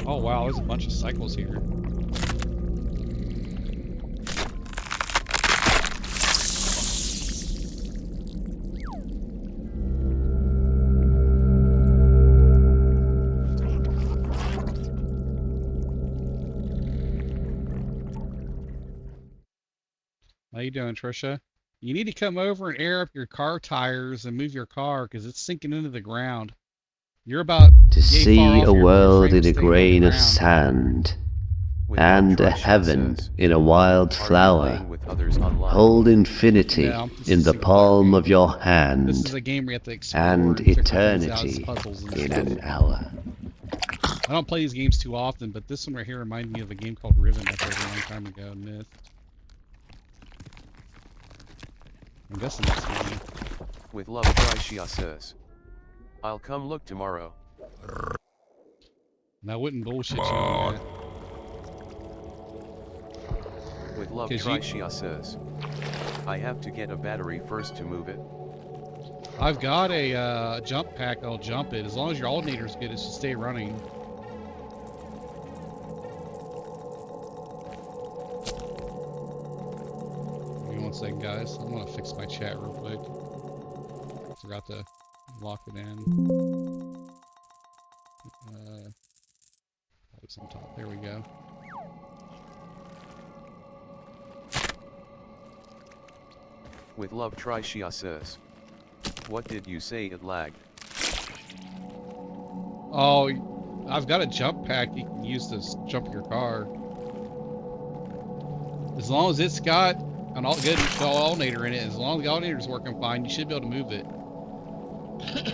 Oh wow, there's a bunch of cycles here. How you doing, Trisha? You need to come over and air up your car tires and move your car because it's sinking into the ground. You're about To yay far see off a your door world frame in of a staying on the grain of ground. sand, With love, and a Trisha heaven says. in a wild Are you flower. playing with others online? Hold infinity No, this is in a the single player palm game. of your This is hand, a game where you have to explore and and figure things out as eternity puzzles and in stuff. an hour. I don't play these games too often, but this one right here reminded me of a game called Riven I played a long time ago. Myth. I'm guessing that's me. With love, Trisha says. I'll come look tomorrow. And I wouldn't bullshit you on that. With love, 'Cause you- Trisha says. I have to get a battery first to move it. I've got a jump pack that'll jump it. As long as your alternator's good, it should stay running. Give me 1 second, guys. I'm gonna fix my chat real quick. Forgot to lock it in. It's on top. There we go. With love, Trisha says. What did you say it lagged? Oh, I've got a jump pack you can use to jump your car. As long as it's got an good alternator in it, as long as the alternator's working fine, you should be able to move it.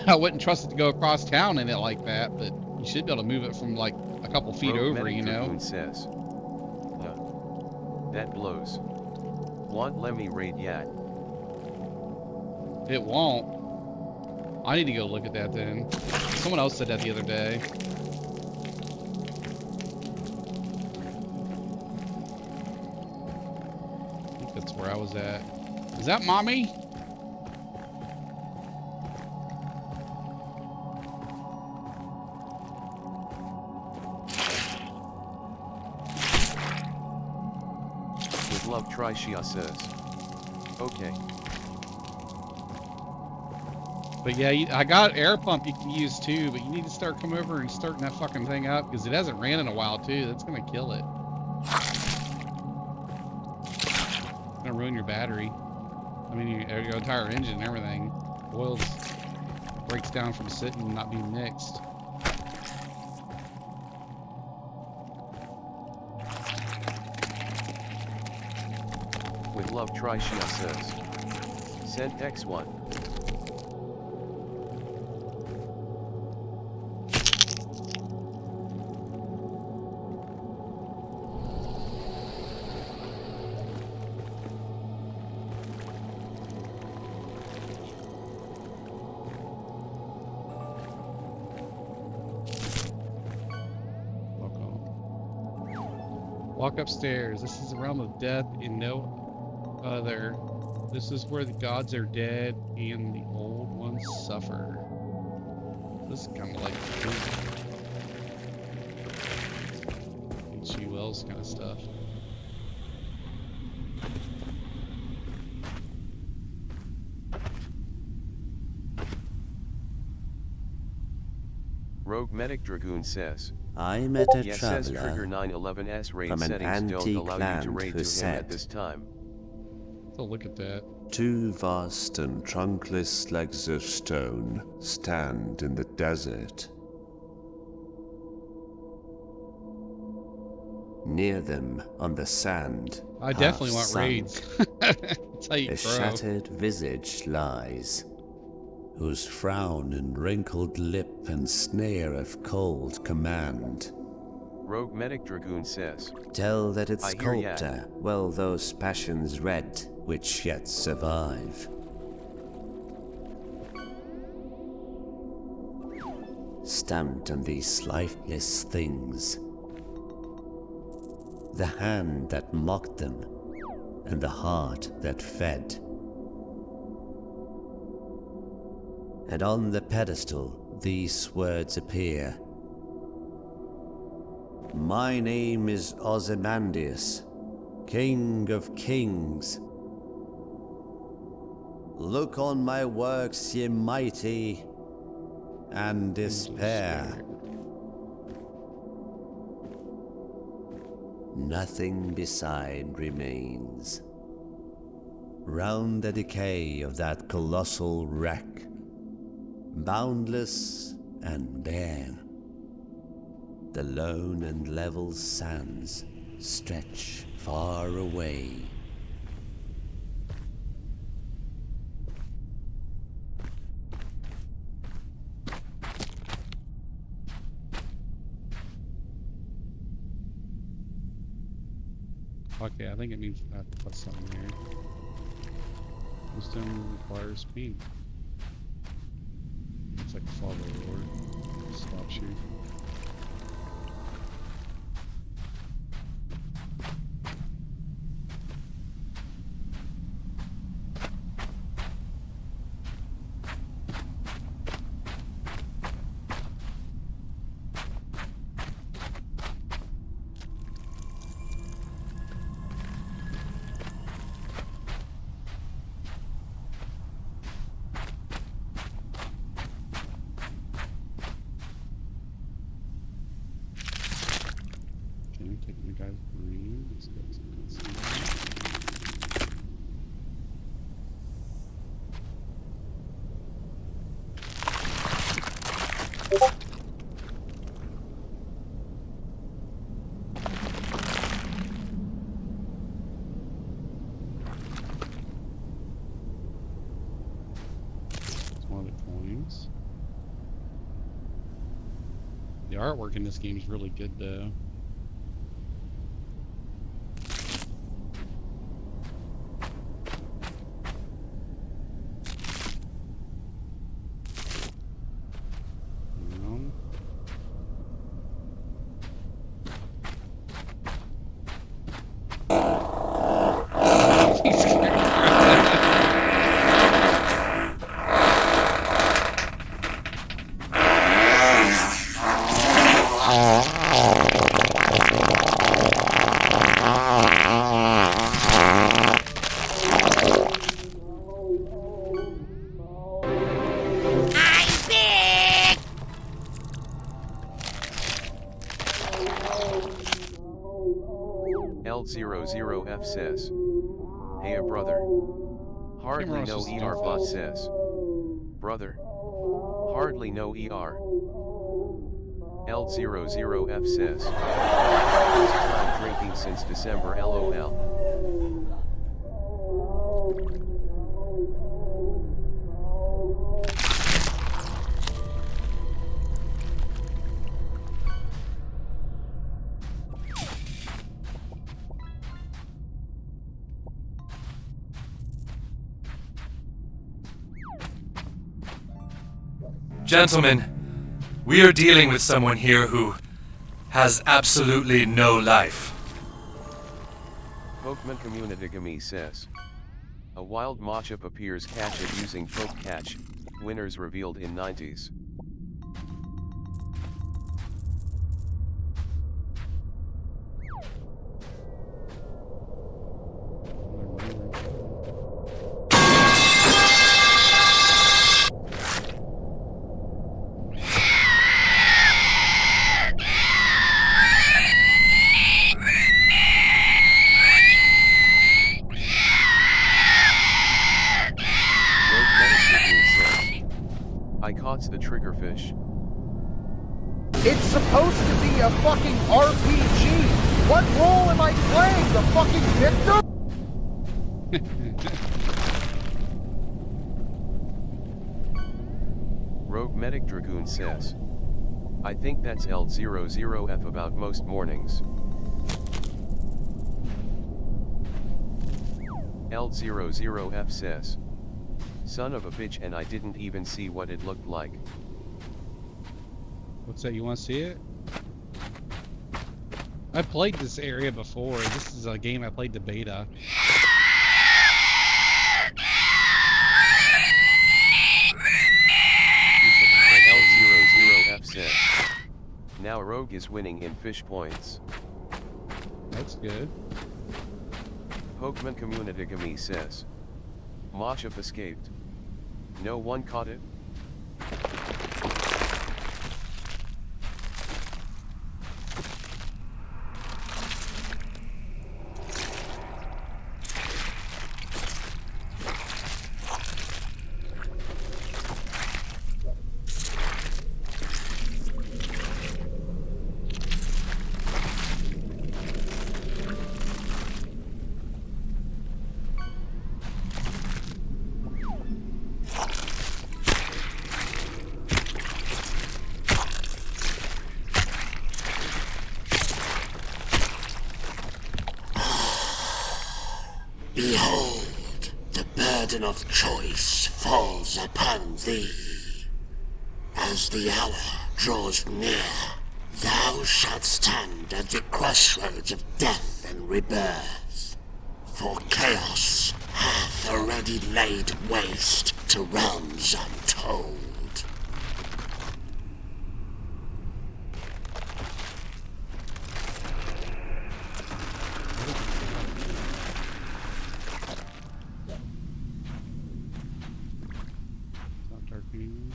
I wouldn't trust it to go across town in it like that, but you should be able to move it from like a couple feet Rogue over, Medic you know? Dragoon says. That blows. Want let me raid yet? It won't. I need to go look at that then. Someone else said that the other day. I think that's where I was at. Is that mommy? With love, Trisha says. Okay. But yeah, I got air pump you can use too, but you need to start coming over and starting that fucking thing up because it hasn't ran in a while too. That's gonna kill it. It's gonna ruin your battery. I mean, your entire engine and everything. Oil breaks down from sitting and not being mixed. With love, Trisha says. Send X1. Walk upstairs. This is the realm of death and no other. This is where the gods are dead and the old ones suffer. This is kind of like H.G. Wells kind of stuff. Rogue Medic Dragoon says. I met a Yes, says traveler Trigger 911's raid from an settings don't antique allow you land to raid who to him said, at this time. So look at that. Two vast and trunkless legs of stone stand in the desert. Near them, on the sand, I definitely want half-sunk, raids. That's how you a grow. shattered visage lies, whose frown and wrinkled lip and sneer of cold command Rogue Medic Dragoon says. tell that its I hear ya. sculptor well those passions read which yet survive. Stamped on these lifeless things, the hand that mocked them and the heart that fed. And on the pedestal these words appear: My name is Ozymandias, King of Kings. Look on my works, ye mighty, and despair. Nothing beside remains. Round the decay of that colossal wreck, boundless and bare, the lone and level sands stretch far away. Okay, I think it means I have to put something here. Wisdom requires speed. It's like follow the Lord. Stop shooting. Taking the guy's green. Let's get some good stuff. It's one of the coins. The artwork in this game is really good though. L00F says, "Hey brother. Hardly no ER bot says. Brother. Hardly no ER. L00F says, "First time drinking since December LOL. Gentlemen, we are dealing with someone here who has absolutely no life. Pokemon Community says, a wild matchup appears catch it using Poke Catch, winners revealed in 90s. The triggerfish. It's supposed to be a fucking RPG. What role am I playing? The fucking victim? Rogue Medic Dragoon says, I think that's L00F about most mornings. L00F says, son of a bitch, and I didn't even see what it looked like. What's that, you want to see it? I played this area before. This is a game I played the beta. L00F says, now Rogue Rogue is winning in fish points. That's good. Pokemon Community says. Moshup escaped. No one caught it? Behold, the burden of choice falls upon thee. As the hour draws near, thou shalt stand at the crossroads of death and rebirth. For chaos hath already laid waste to realms untold. Not darkening.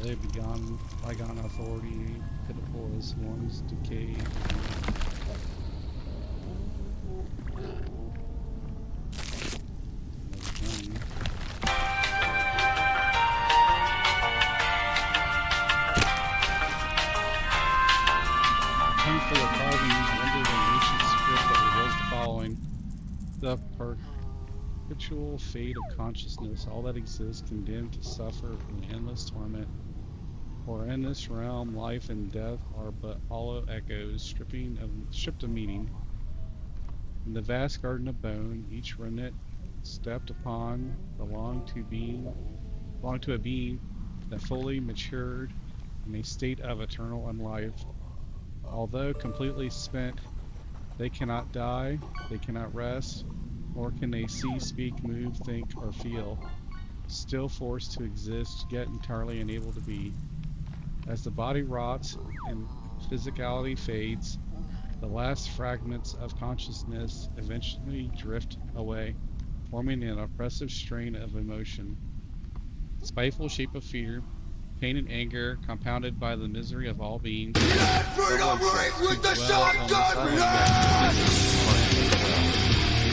They bygone authority, pitiful as one's decay. Handful of carvings rendered an ancient script that reveals the following: the perpetual fate of consciousness, all that exists condemned to suffer in endless torment. For in this realm, life and death are but hollow echoes, stripped of meaning. In the vast garden of bone, each remnant stepped upon belonged to a being that fully matured in a state of eternal unlife. Although completely spent, they cannot die, they cannot rest, nor can they see, speak, move, think, or feel. Still forced to exist, yet entirely unable to be. As the body rots and physicality fades, the last fragments of consciousness eventually drift away, forming an oppressive strain of emotion. Spiteful shape of fear, pain and anger, compounded by the misery of all beings.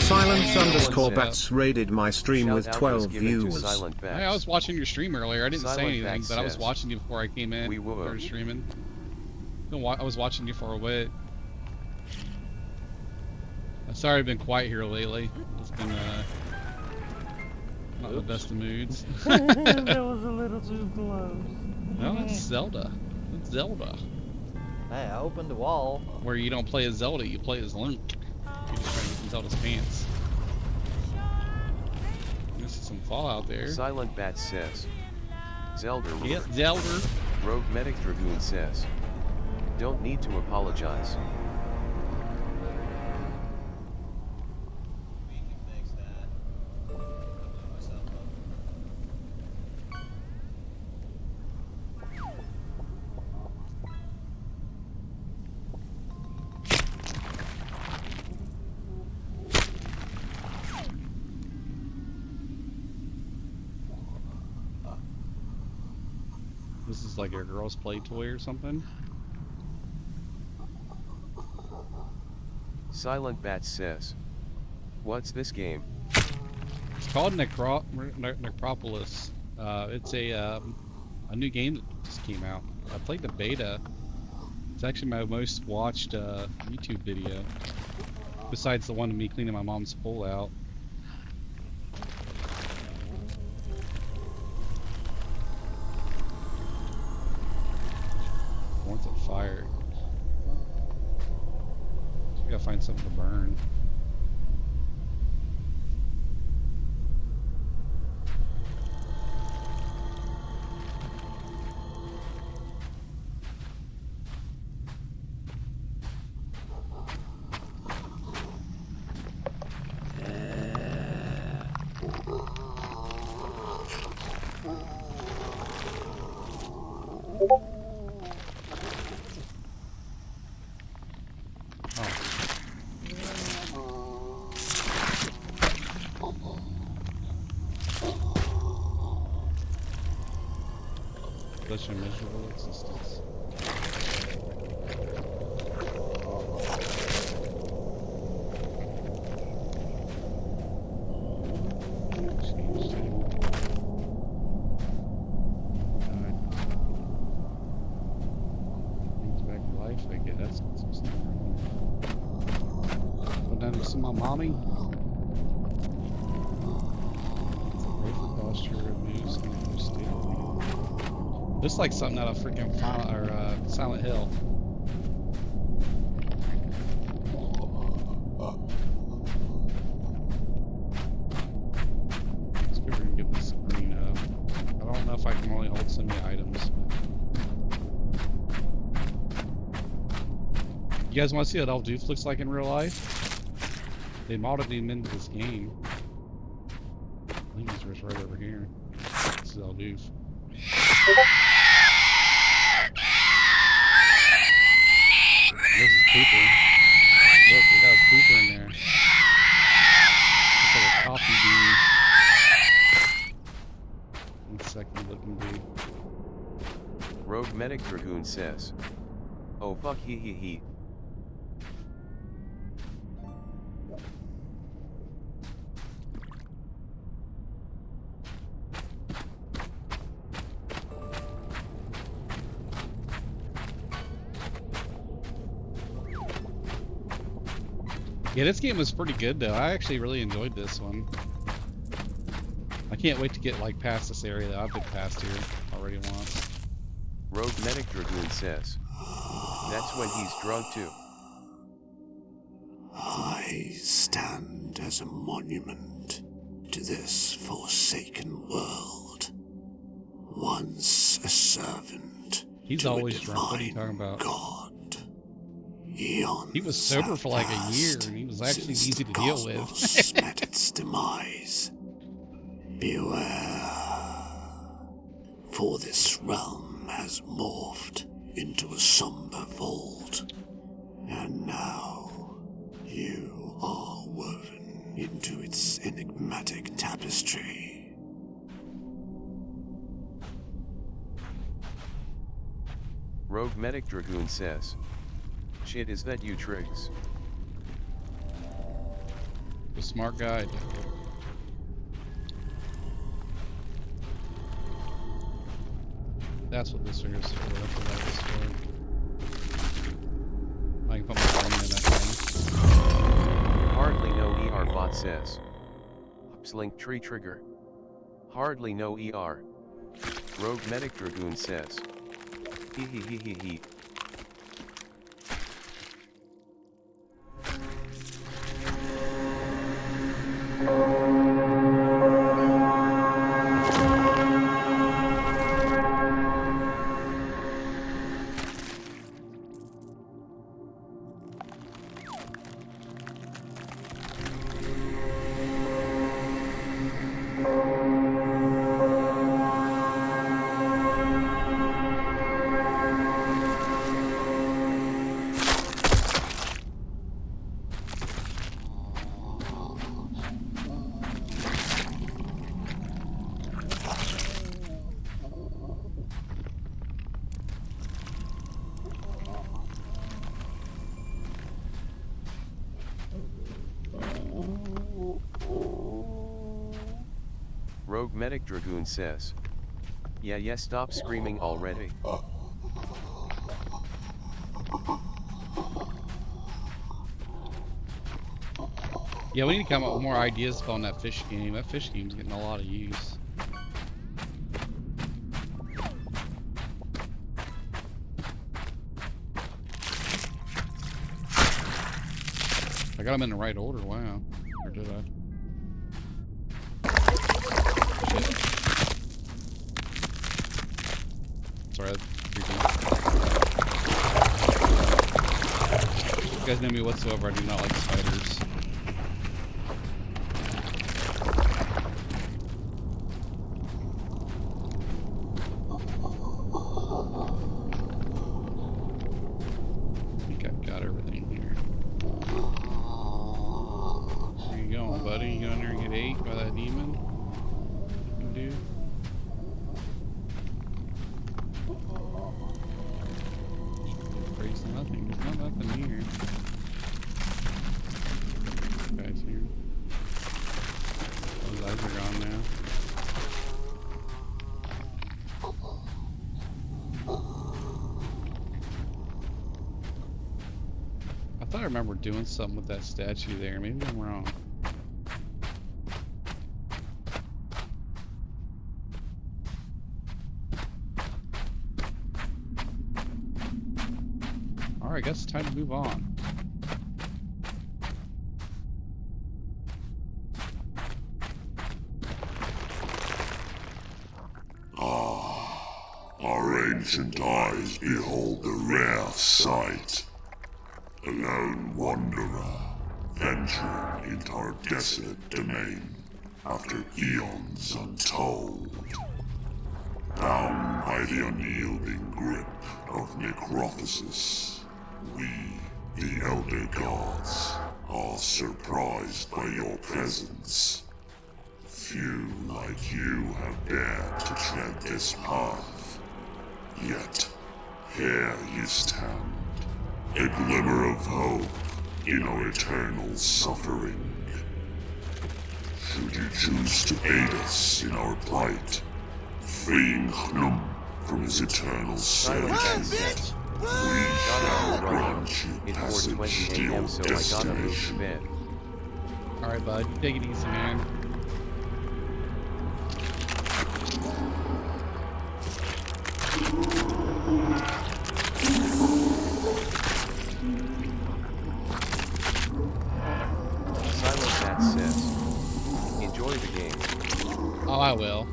Silence_bats raided my stream with 12 views. I was watching your stream earlier. I didn't say anything, but I was watching you before I came in. We will. Started streaming. I was watching you for a bit. I'm sorry I've been quiet here lately. It's been not the best of moods. That was a little too close. No, it's Zelda. It's Zelda. Hey, I opened the wall. Where you don't play as Zelda, you play as Link. You're just trying to get in Zelda's pants. There's some fallout there. Silent Bat says. Zelda. Yes, Zelda. Rogue Medic Dragoon says. Don't need to apologize. This is like a girl's play toy or something. Silent Bat says. What's this game? It's called Necrophosis. It's a new game that just came out. I played the beta. It's actually my most watched YouTube video, besides the one of me cleaning my mom's pool out. Once it fired, so we gotta find something to burn. Such a miserable existence. Brings back life, I guess. That's some stuff. Go down to see my mommy. It's a rifle posture of moves and understand. Looks like something out of freaking Silent Hill. Let's go ahead and get this screen up. I don't know if I can only hold so many items. You guys want to see what Elf looks like in real life? They modded him into this game. I think he's just right over here. This is Elf. This is Cooper. Look, we got his Cooper in there. Looks like a coffee bean. Insect looking dude. Rogue Medic Dragoon says. Oh fuck he. Yeah, this game was pretty good though. I actually really enjoyed this one. I can't wait to get like past this area though. I've been past here already once. Rogue Medic Dragoon says. That's when he's drunk too. I stand as a monument to this forsaken world. Once a servant. He's to always a drunk. What are you divine talking about? God. Eons He was sober for like a year, and he was actually easy to deal with. Cosmos met its demise. Beware, for this realm has morphed into a somber vault, and now you are woven into its enigmatic tapestry. Rogue Medic Dragoon says. Shit, is that you, Triggs? The smart guy. That's what this is for. That's what that was for. I can put my brain in that thing. Hardly no ER bot says. Upslink tree trigger. Hardly no ER. Rogue Medic Dragoon says. He. Rogue Medic Dragoon says. Yeah, stop screaming already. Yeah, we need to come up with more ideas on that fish game. That fish game's getting a lot of use. I got them in the right order, wow. Or did I? Shit. Sorry, that's freaking out. You guys know me whatsoever, I do not like spiders. I think I've got everything here. Where you going, buddy? You go in there and get ate by that demon? You can do? There's nothing. There's not nothing here. Guys here. Those eyes are gone now. I thought I remember doing something with that statue there. Maybe I'm wrong. Alright, I guess it's time to move on. Our ancient eyes behold the rare sight. A lone wanderer venturing into our desolate domain after eons untold. Bound by the unyielding grip of Necrophosis, we, the Elder Gods, are surprised by your presence. Few like you have dared to tread this path. Yet, here you stand, a glimmer of hope in our eternal suffering. Should you choose to aid us in our plight, freeing Hnum from his eternal servitude, we shall grant you It's passage 4:20 to your a.m. so I gotta move to destination. bed. Alright, bud. Take it easy, man. Silent Bat says, enjoy the game. Oh, I will.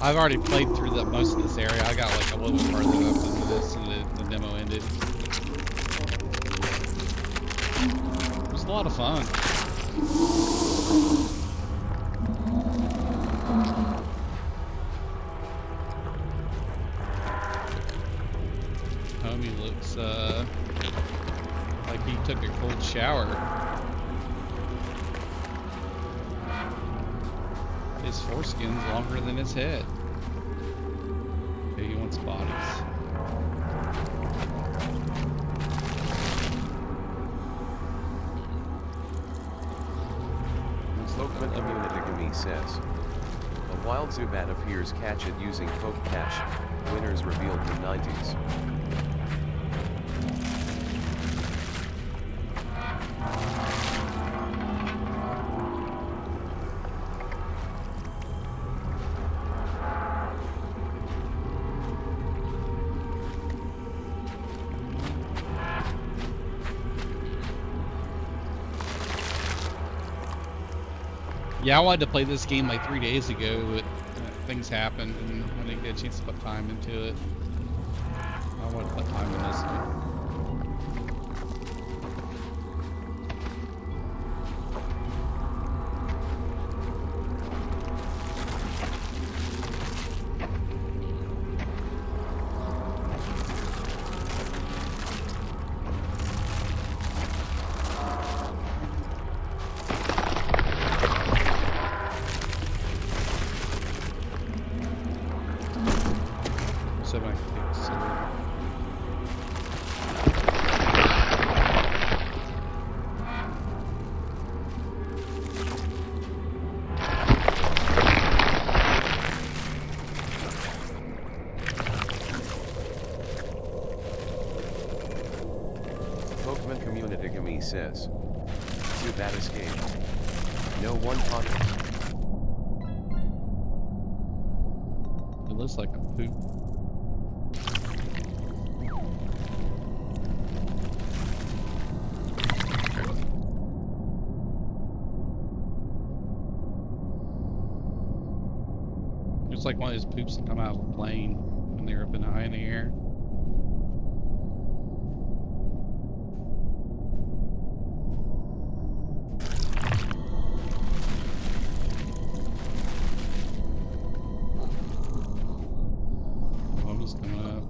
I've already played through most of this area. I got like a little bit further up into this and the demo ended. It was a lot of fun. Homie looks like he took a cold shower. His foreskin's longer than his head. Okay, he wants bodies. Pokemon Immunitagami says, a wild Zubat appears, catch it using Poke Cache, winners revealed in 90s. Yeah, I wanted to play this game like 3 days ago, but things happened and I didn't get a chance to put time into it. I wanted to put time in this one. So I can take the sword. says. Too bad escape. No one pocket. It looks like a poop. It's like one of those poops that come out of a plane when they're up in high in the air. I'm just coming up.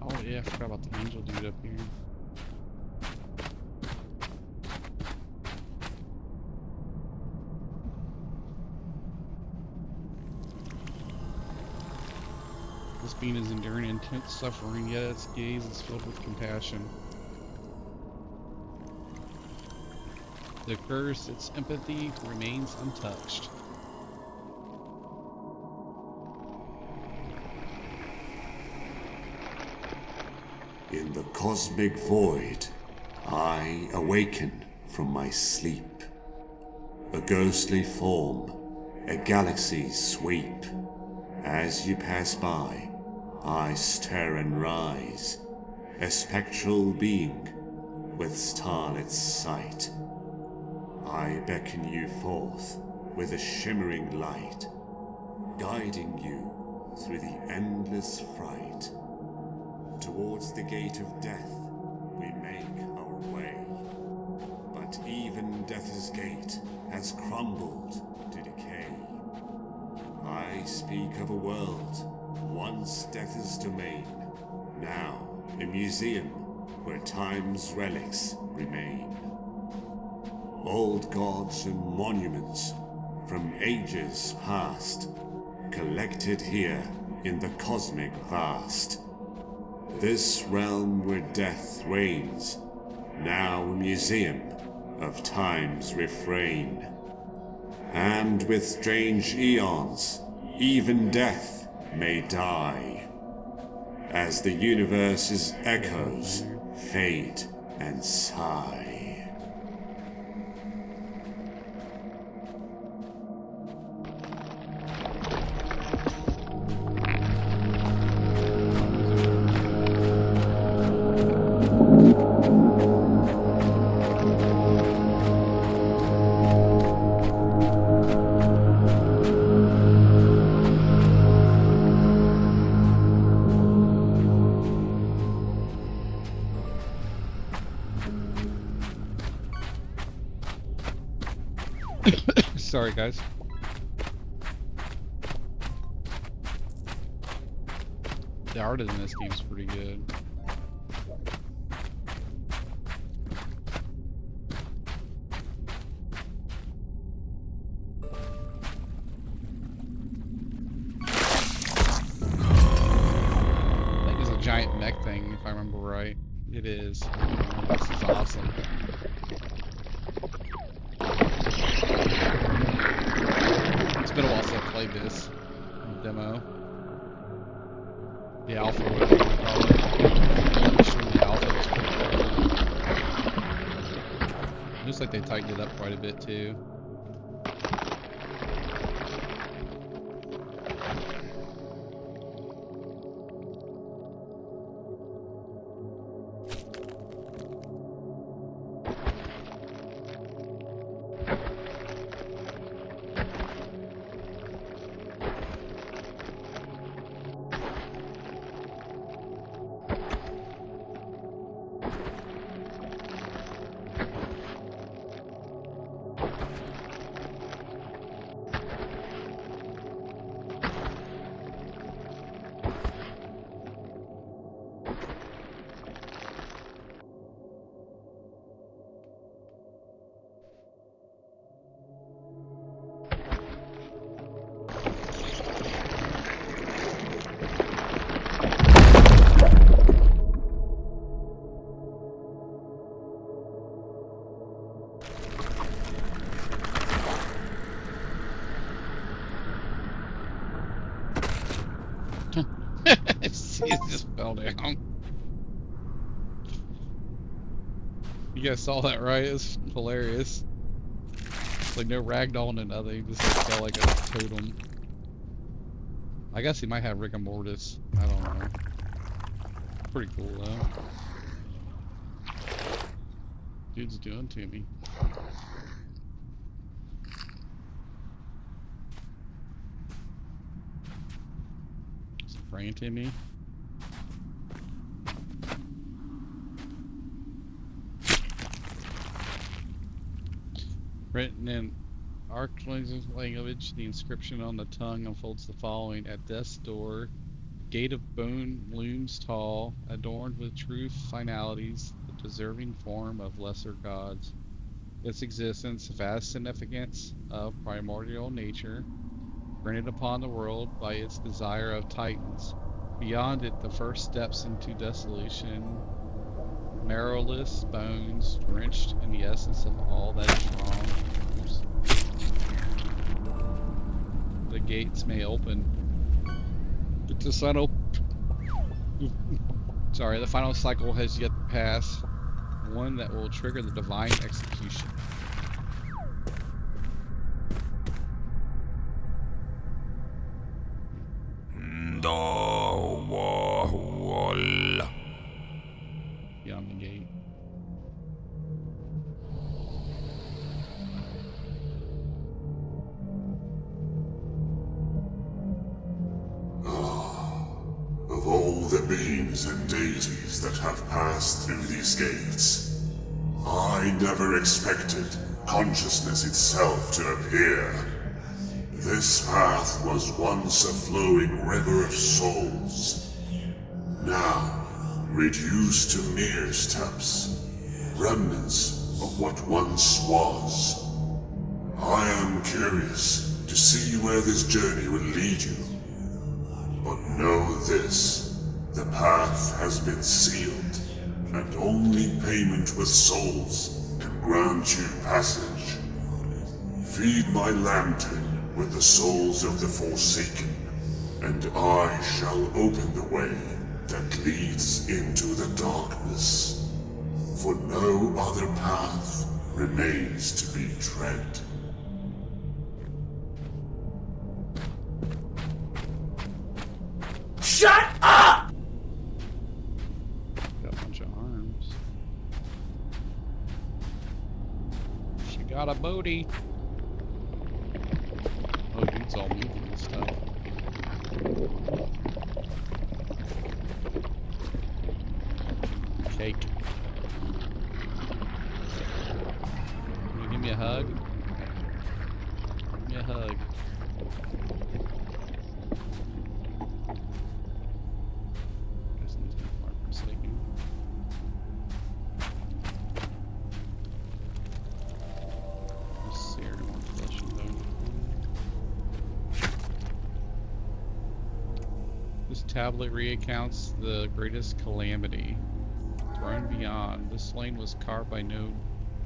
Oh yeah, I forgot about the angel dude up here. This being is enduring intense suffering, yet its gaze is filled with compassion. The curse, its empathy remains untouched. In the cosmic void, I awaken from my sleep. A ghostly form, a galaxy's sweep. As you pass by, I stir and rise, a spectral being with starlit sight. I beckon you forth with a shimmering light, guiding you through the endless fright. Towards the gate of death we make our way, but even death's gate has crumbled to decay. I speak of a world once death's domain, now a museum where time's relics remain. Old gods and monuments from ages past, collected here in the cosmic vast. This realm where death reigns, now a museum of time's refrain. And with strange eons, even death may die, as the universe's echoes fade and sigh. Sorry, guys. The art in this game's pretty good. I think it's a giant mech thing, if I remember right. It is. This is awesome. It's been a while since I played this demo. The alpha, whatever you call it. I'm sure the alpha is pretty cool. Looks like they tightened it up quite a bit too. It just fell down. You guys saw that, right? It's hilarious. It's like no ragdoll and nothing. Just like, fell like a totem. I guess he might have rigor mortis. I don't know. Pretty cool though. Dude's doing to me. Is he praying to me? Written in Archangel language, the inscription on the tongue unfolds the following: at death's door, the gate of bone looms tall, adorned with true finalities, the deserving form of lesser gods. Its existence, vast significance of primordial nature, granted upon the world by its desire of titans. Beyond it, the first steps into desolation, marrowless bones, drenched in the essence of all that is wrong. Oops. The gates may open. The final, the final cycle has yet to pass. One that will trigger the divine execution. Beyond the gate. Of all the beings and deities that have passed through these gates, I never expected consciousness itself to appear. This path was once a flowing river of souls. Now, reduced to mere steps, remnants of what once was. I am curious to see where this journey will lead you. But know this, the path has been sealed, and only payment with souls can grant you passage. Feed my lantern with the souls of the Forsaken, and I shall open the way that leads into the darkness. For no other path remains to be tread. Shut up! Got a bunch of arms. She got a booty. Oh, dude's all moving and stuff. Cake. Can you give me a hug? Give me a hug. Guess I'm just gonna mark for a second. Just sear more flesh and bone. This tablet recounts the greatest calamity. Thrown beyond, this lane was carved by no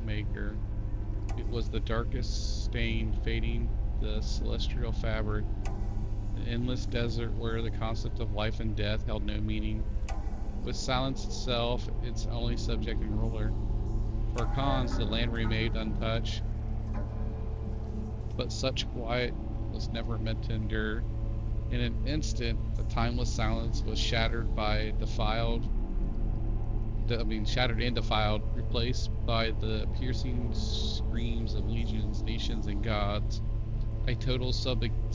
maker. It was the darkest stain fading the celestial fabric, an endless desert where the concept of life and death held no meaning, with silence itself its only subject and ruler. For Khans, the land remained untouched, but such quiet was never meant to endure. In an instant, the timeless silence was shattered and defiled, replaced by the piercing screams of legions, nations, and gods. A total subjugation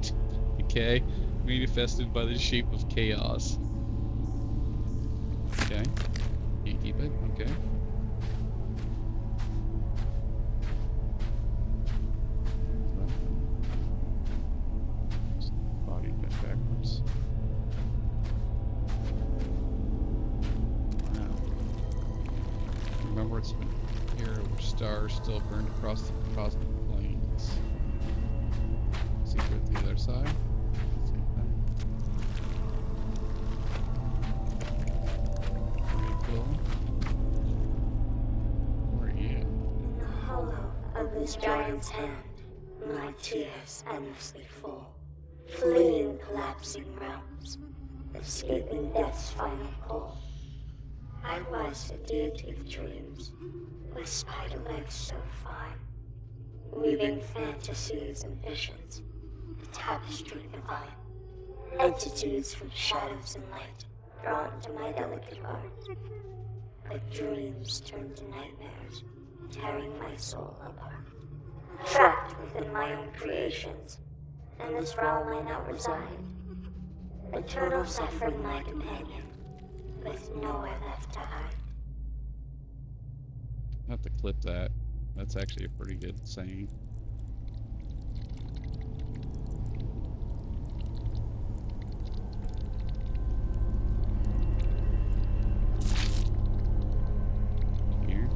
to decay, manifested by the shape of chaos. Okay. Can't keep it? Okay. Body bent backwards. Remember, it's been here where stars still burned across the cosmic plains. Secret the other side. Same thing. Pretty cool. Where are you? In the hollow of this giant's hand, my tears endlessly fall, fleeing collapsing realms, escaping death's final call. I was a deity of dreams, with spider legs so fine, weaving fantasies and visions, the tapestry divine. Entities from shadows and light, drawn to my delicate art. But dreams turned to nightmares, tearing my soul apart. Trapped within my own creations, in this realm I now reside. Eternal suffering my companion, with nowhere left to hide. I have to clip that. That's actually a pretty good saying. Here.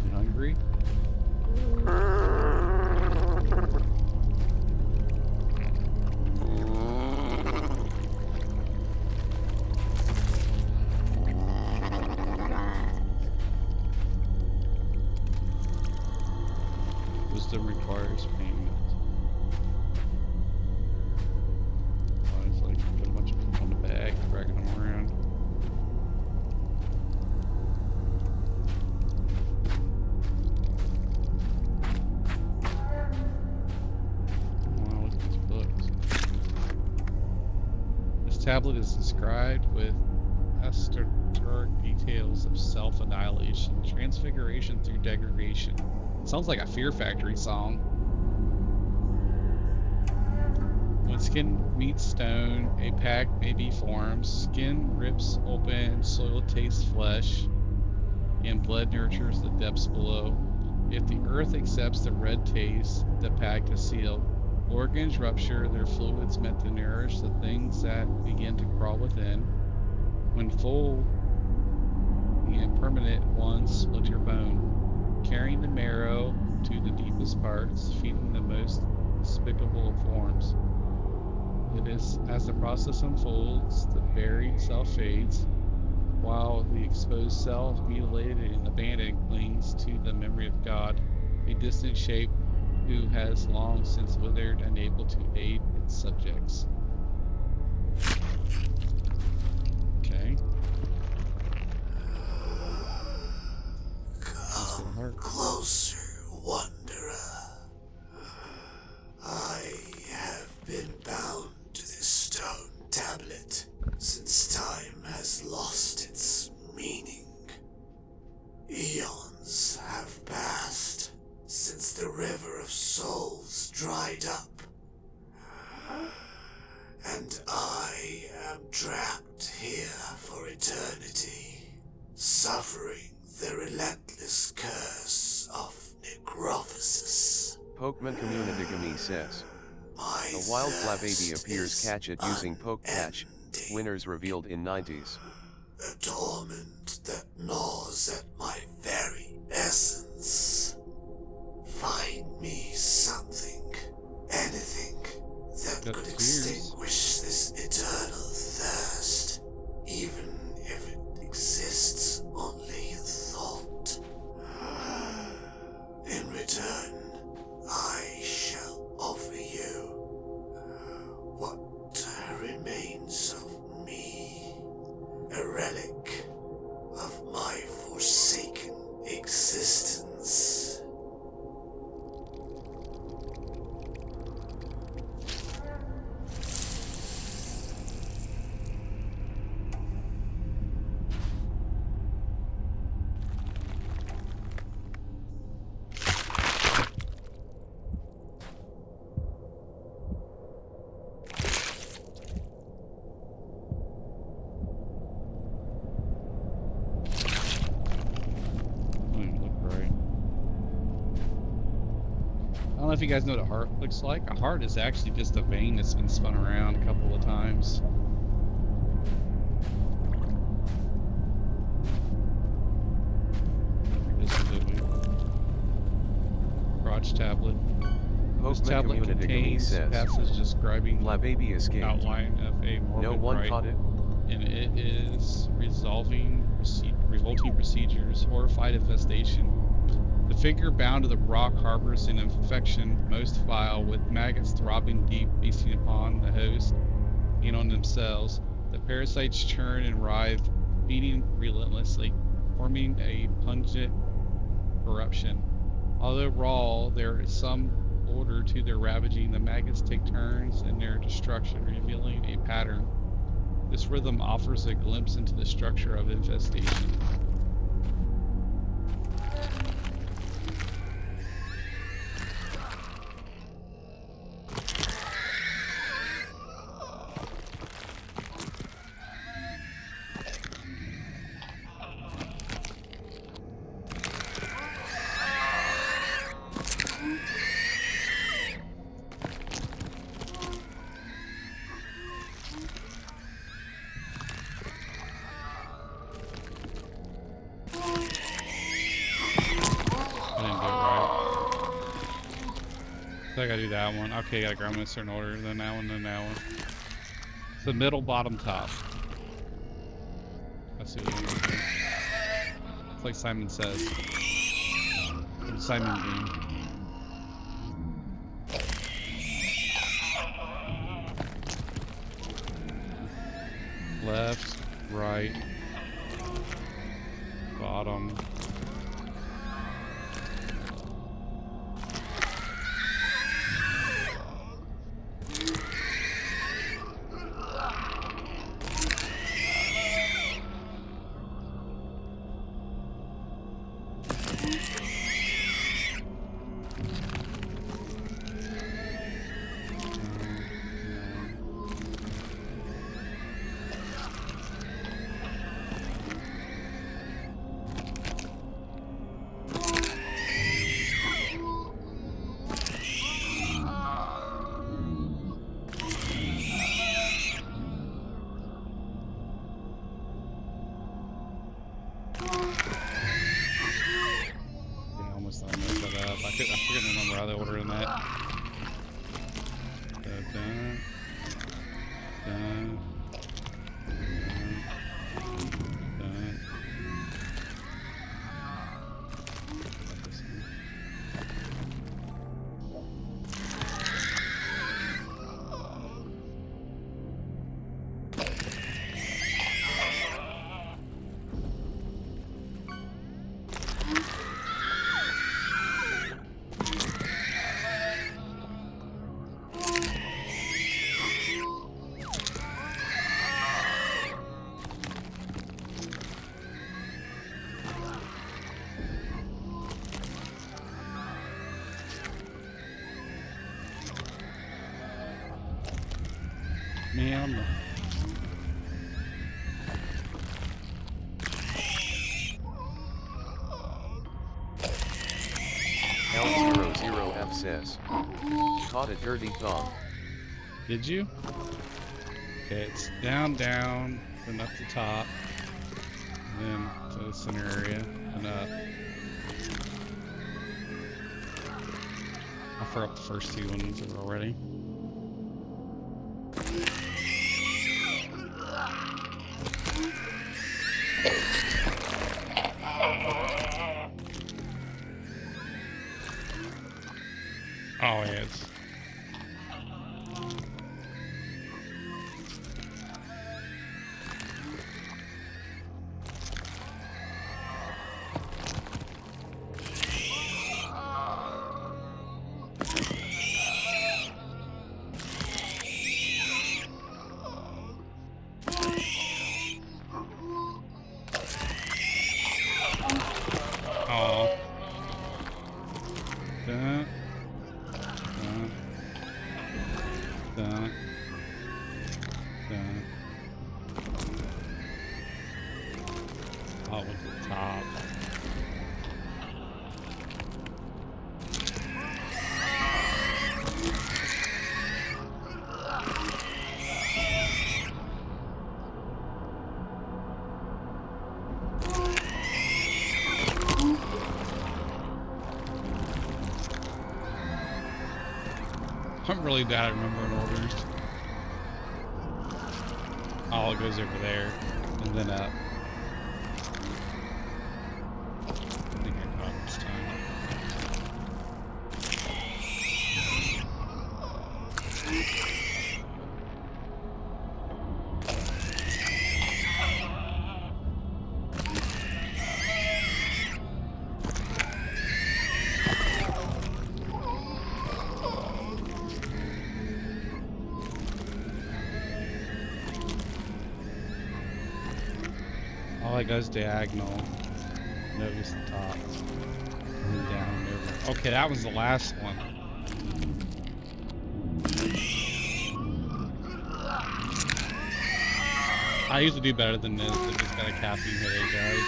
You hungry? Wisdom requires payment. Oh, it's like put a bunch of people in the bag, dragging them around. Wow, look at these books. This tablet is described with esoteric details of self-annihilation, transfiguration through degradation. Sounds like a Fear Factory song. When skin meets stone, a pact may be formed. Skin rips open, soil tastes flesh, and blood nurtures the depths below. If the earth accepts the red taste, the pact is sealed. Organs rupture, their fluids meant to nourish the things that begin to crawl within. When full, the impermanent ones splinter bone, carrying the marrow to the deepest parts, feeding the most despicable of forms. It is as the process unfolds, the buried self fades, while the exposed self, mutilated and abandoned, clings to the memory of God, a distant shape who has long since withered, unable to aid its subjects. Okay. Come closer, wanderer. I have been bound to this stone tablet since time has lost its meaning. Eons have passed since the river of souls dried up, and I am trapped here for eternity, suffering the relentless curse of necrophosis. Pokemon Community says. A wild Flavaby appears catch it using poke catch, winners revealed in 90s. A torment that gnaws at my very essence. Find me something, anything, that could extinguish this eternal thirst, even if it exists only in thought. In return, I shall offer you what remains of me, a relic of my forsaken existence. I don't know if you guys know what a heart looks like. A heart is actually just a vein that's been spun around a couple of times. This is a crotch tablet. This Pogma tablet Community contains says, passage describing Fla baby escaped. outline of a morbid No one rite, caught it. and it is revolting procedures, horrified infestation. The figure bound to the rock harbors an infection most vile, with maggots throbbing deep, feasting upon the host and on themselves. The parasites churn and writhe, feeding relentlessly, forming a pungent corruption. Although raw, there is some order to their ravaging. The maggots take turns in their destruction, revealing a pattern. This rhythm offers a glimpse into the structure of infestation. I gotta do that one. Okay, gotta grab them in a certain order. Then that one, then that one. It's the middle, bottom, top. That's what you want to do. It's like Simon Says. From Simon Bean. Left, right, bottom. I couldn't remember how they order in that. Man. L00F says, caught a dirty thong. Did you? Okay, it's down, then up the top, and then to the center area, and up. I'll fire up the first two ones that are already. Oh, yeah, it's... Oh. Oh, with the top. really bad at remembering orders. Oh, it goes over there, and then up. I think I got it this time. Oh, it goes diagonal. Notice the top. And then down and over. Okay, that was the last one. I usually do better than this. I just got a caffeine headache, guys.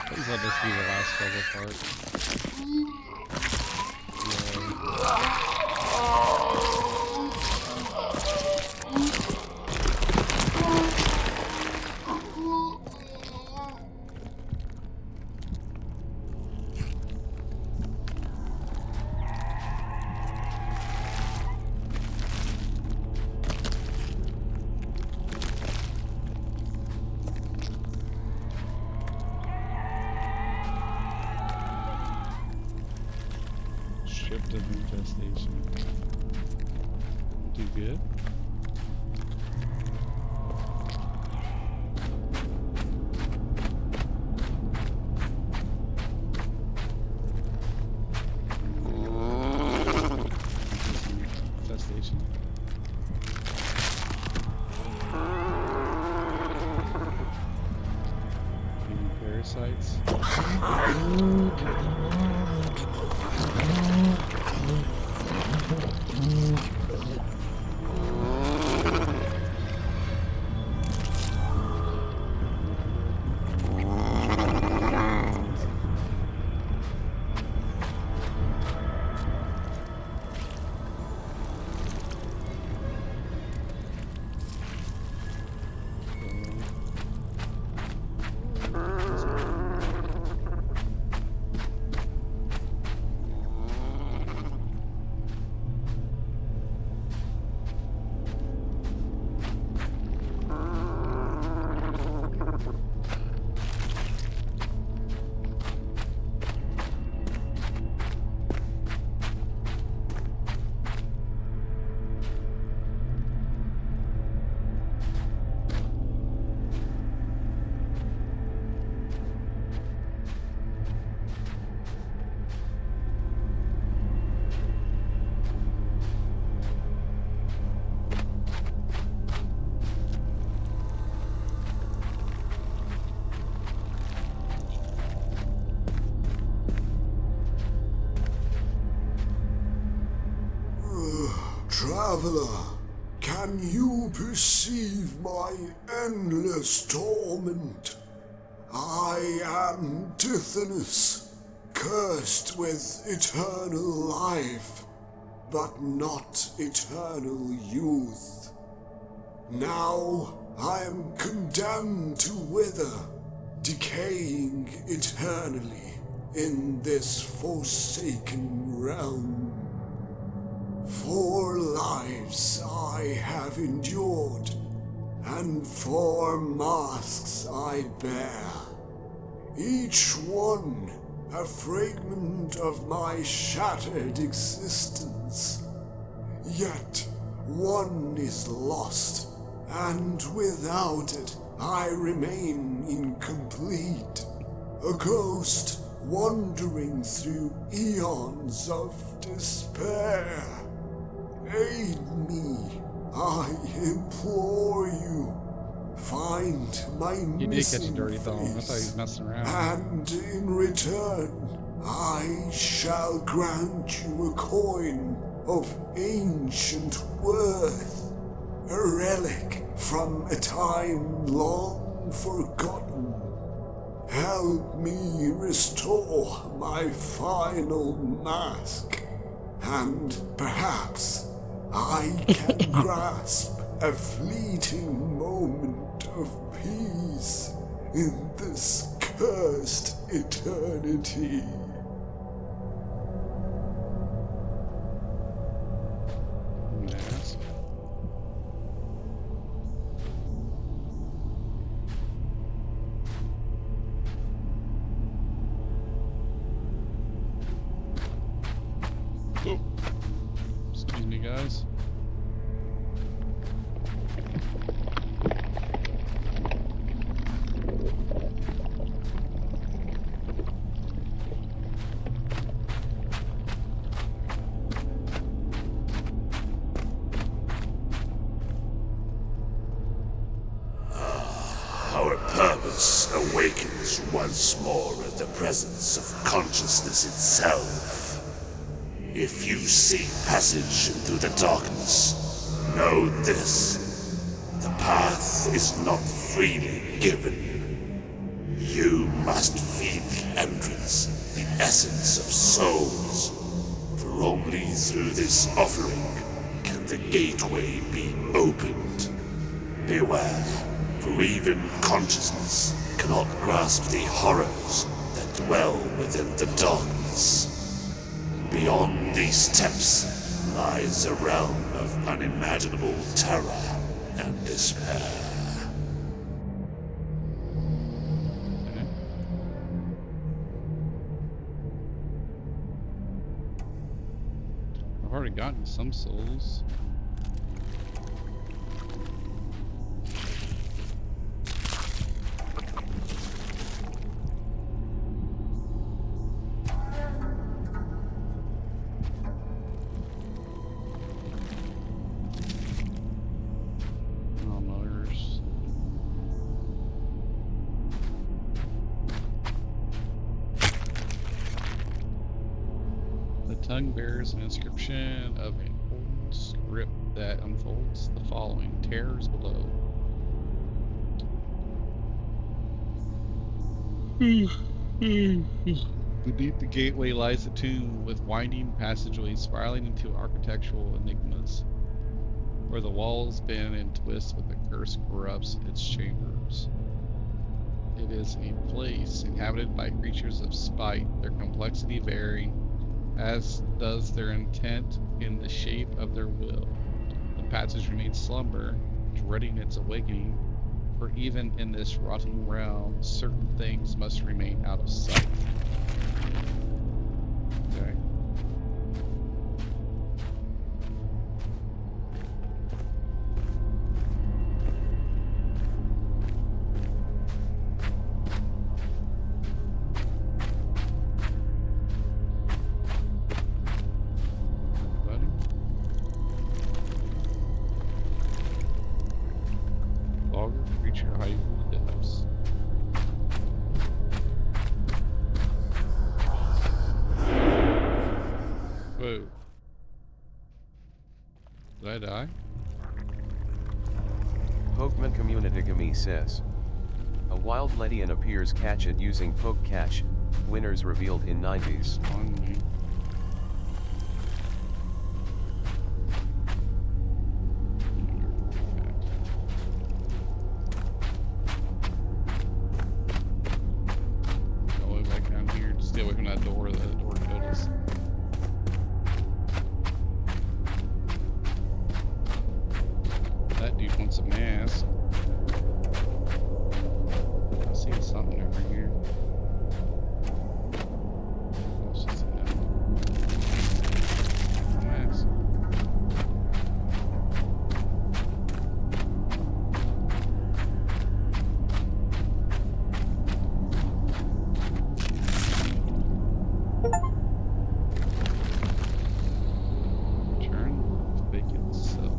Please let this be the last struggle part. Stripped of infestation. Do good. Infestation. Any parasites? Traveler, can you perceive my endless torment? I am Tithonus, cursed with eternal life, but not eternal youth. Now I am condemned to wither, decaying eternally in this forsaken realm. 4 lives I have endured, and 4 masks I bear. Each one a fragment of my shattered existence. Yet one is lost, and without it I remain incomplete. A ghost wandering through eons of despair. Aid me, I implore you. Find my He did catch a missing dirty thong. I thought he was face, messing around. and in return, I shall grant you a coin of ancient worth, a relic from a time long forgotten. Help me restore my final mask, and perhaps I can grasp a fleeting moment of peace in this cursed eternity. Mask. Oh. Excuse me, guys. Our purpose awakens once more at the presence of consciousness itself. If you seek passage into the darkness, know this: the path is not freely given. You must feed the entrance, the essence of souls. For only through this offering can the gateway be opened. Beware, for even consciousness cannot grasp the horrors that dwell within the darkness. Beyond these steps lies a realm of unimaginable terror and despair. Okay. I've already gotten some souls. Tongue bears an inscription of an old script that unfolds the following: terrors below. Beneath the gateway lies a tomb with winding passageways spiraling into architectural enigmas, where the walls bend and twist with the curse corrupts its chambers. It is a place inhabited by creatures of spite, their complexity varying, as does their intent in the shape of their will. The passage remains slumber, dreading its awakening, for even in this rotting realm, certain things must remain out of sight. Okay. Whoa. Did I die? Pokemon Communitygami says. A wild Ledian appears, catch it using Poke Catch, winners revealed in 90s. All the way back down here. Just stay away from that door. That door killed us. That dude wants a mask. I see something over here. Oh, it's just a mask. Turn vacant cell.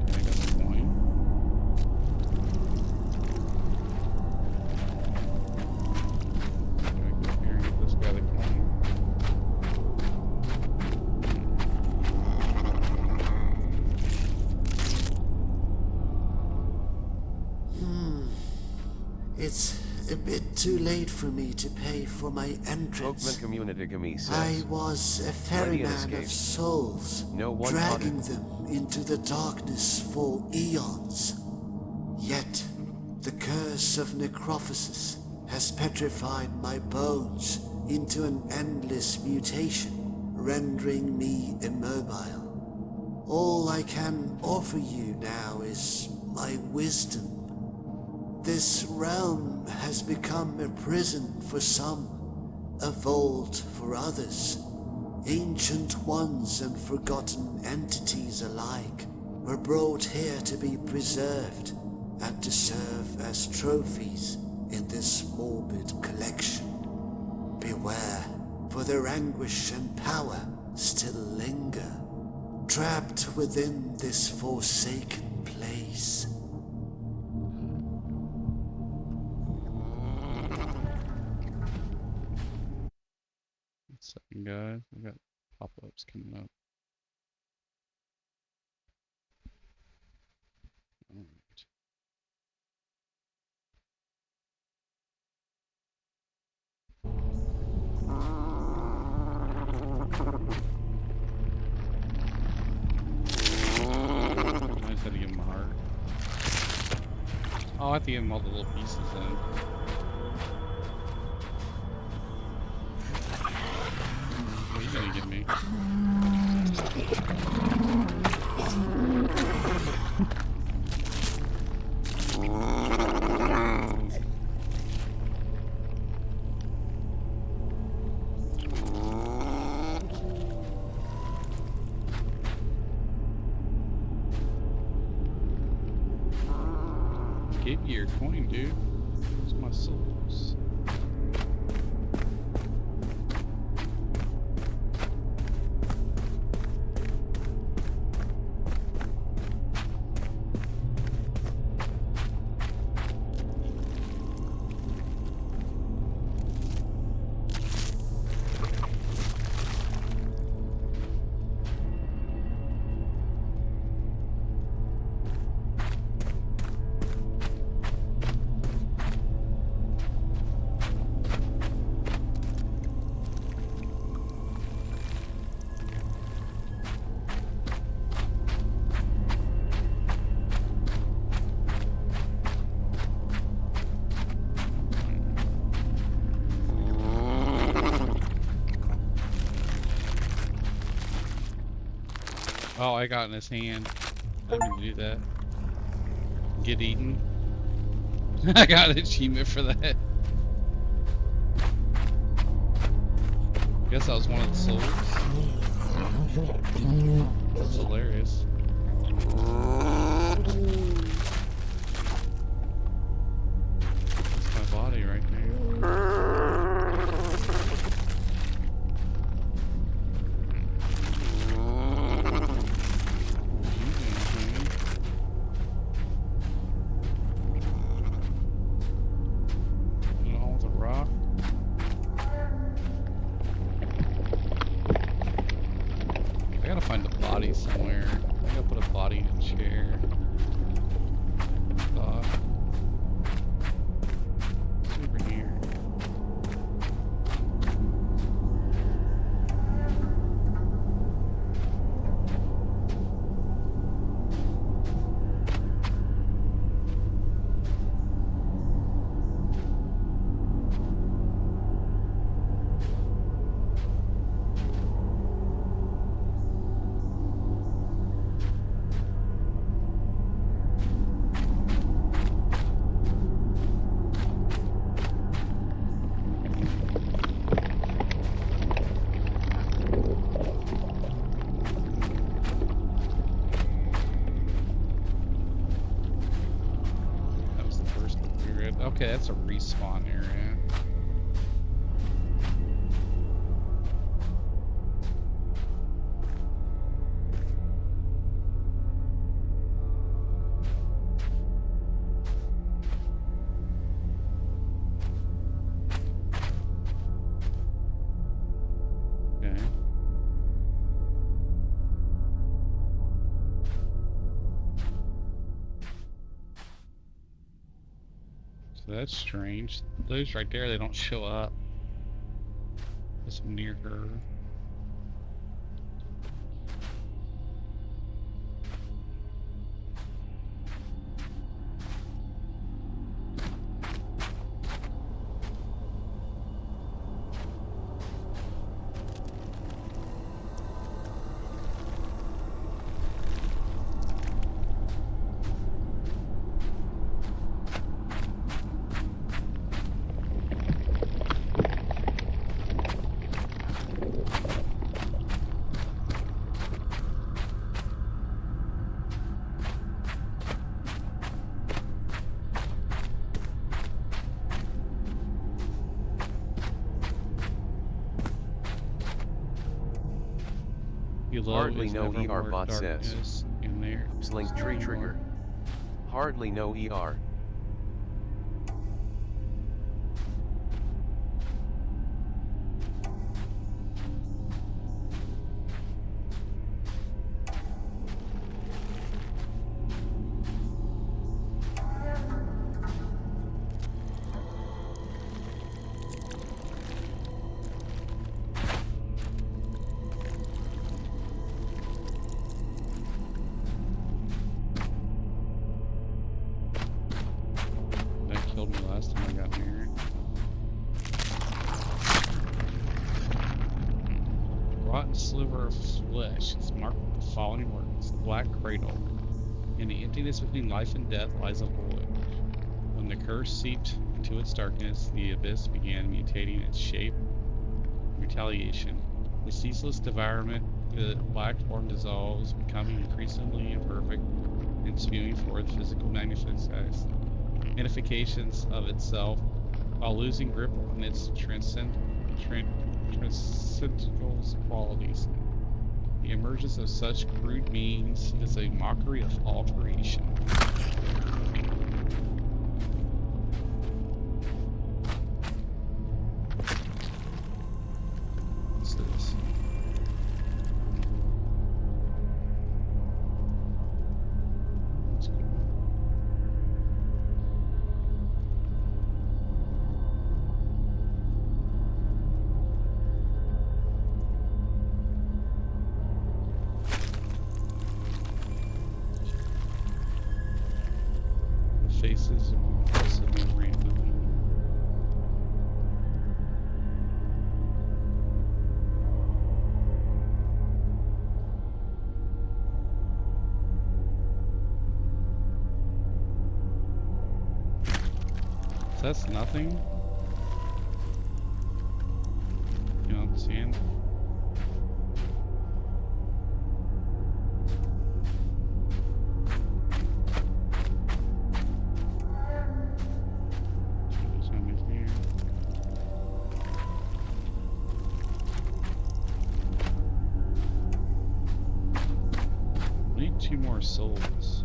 Okay, I got the coin. Can I go up here and get this guy the coin? It's a bit too late for me to pay for my Oakman entrance. Community I says. was a Plenty ferryman escape. of souls, No one dragging caught it. them into the darkness for eons. Yet, the curse of Necrophosis has petrified my bones into an endless mutation, rendering me immobile. All I can offer you now is my wisdom. This realm has become a prison for some, a vault for others. Ancient ones and forgotten entities alike were brought here to be preserved and to serve as trophies in this morbid collection. Beware, for their anguish and power still linger, trapped within this forsaken place. Second, guys, we got pop-ups coming up. All right. I just had to give him a heart. Oh, I have to give him all the little pieces then. What are you gonna give me? Give me your coin, dude. Where's my souls? Oh, I got in his hand. I didn't mean to do that. Get eaten. I got an achievement for that. Guess that was one of the souls. That's hilarious. That's my body right there. Somewhere. I gotta put a body in a chair. Thought. It's over here. Okay, that's a respawn area. Okay. So that's strange. Those right there, they don't show up. This one near her. Hardly no ER bot says. In there. Slink tree trigger. Hardly no ER. That killed me last time I got married. Rotten sliver of flesh is marked with the following words: Black Cradle. In the emptiness between life and death lies a void. When the curse seeped into its darkness, the abyss began mutating its shape. Retaliation. The ceaseless devourment, the black form dissolves, becoming increasingly imperfect and spewing forth physical magnifications of itself while losing grip on its transcendental qualities. The emergence of such crude beings is a mockery of all creation. What's this? That's cool. The faces are also random. So that's nothing. You know what I'm saying? There's nothing here. We need 2 more souls.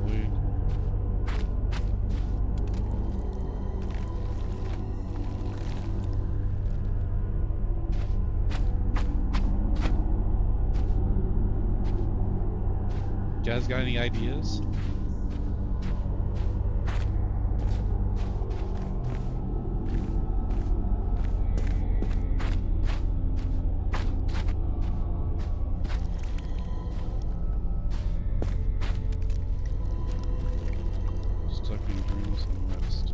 Void. You guys got any ideas? Stuck in dreams and rest.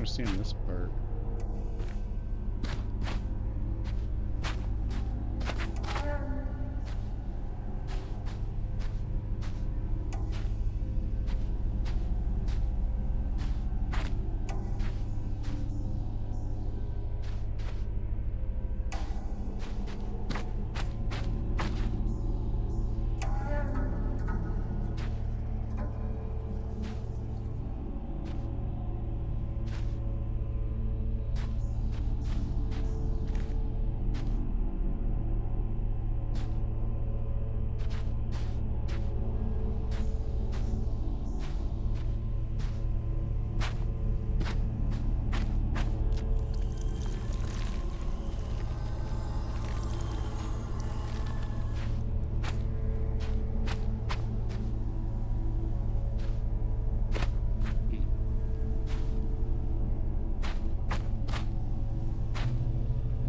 seen this part.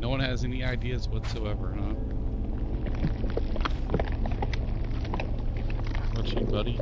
No one has any ideas whatsoever, huh? What you, buddy?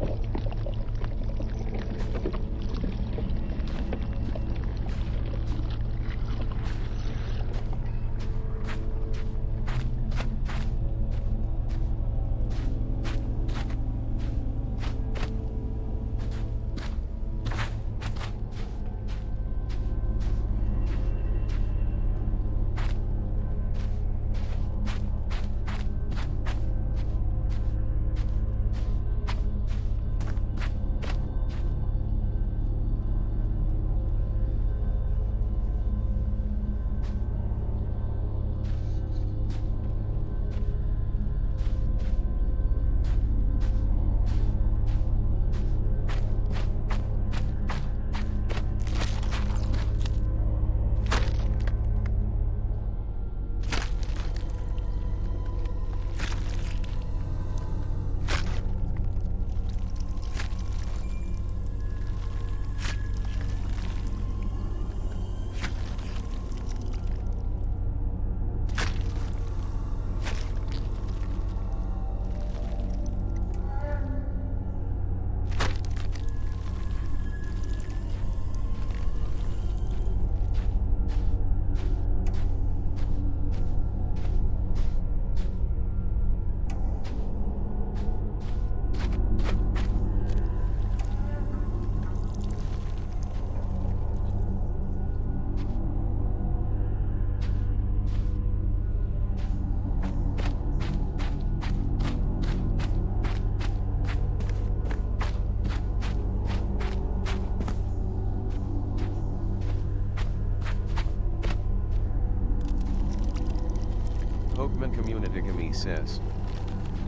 Pokemon Community says.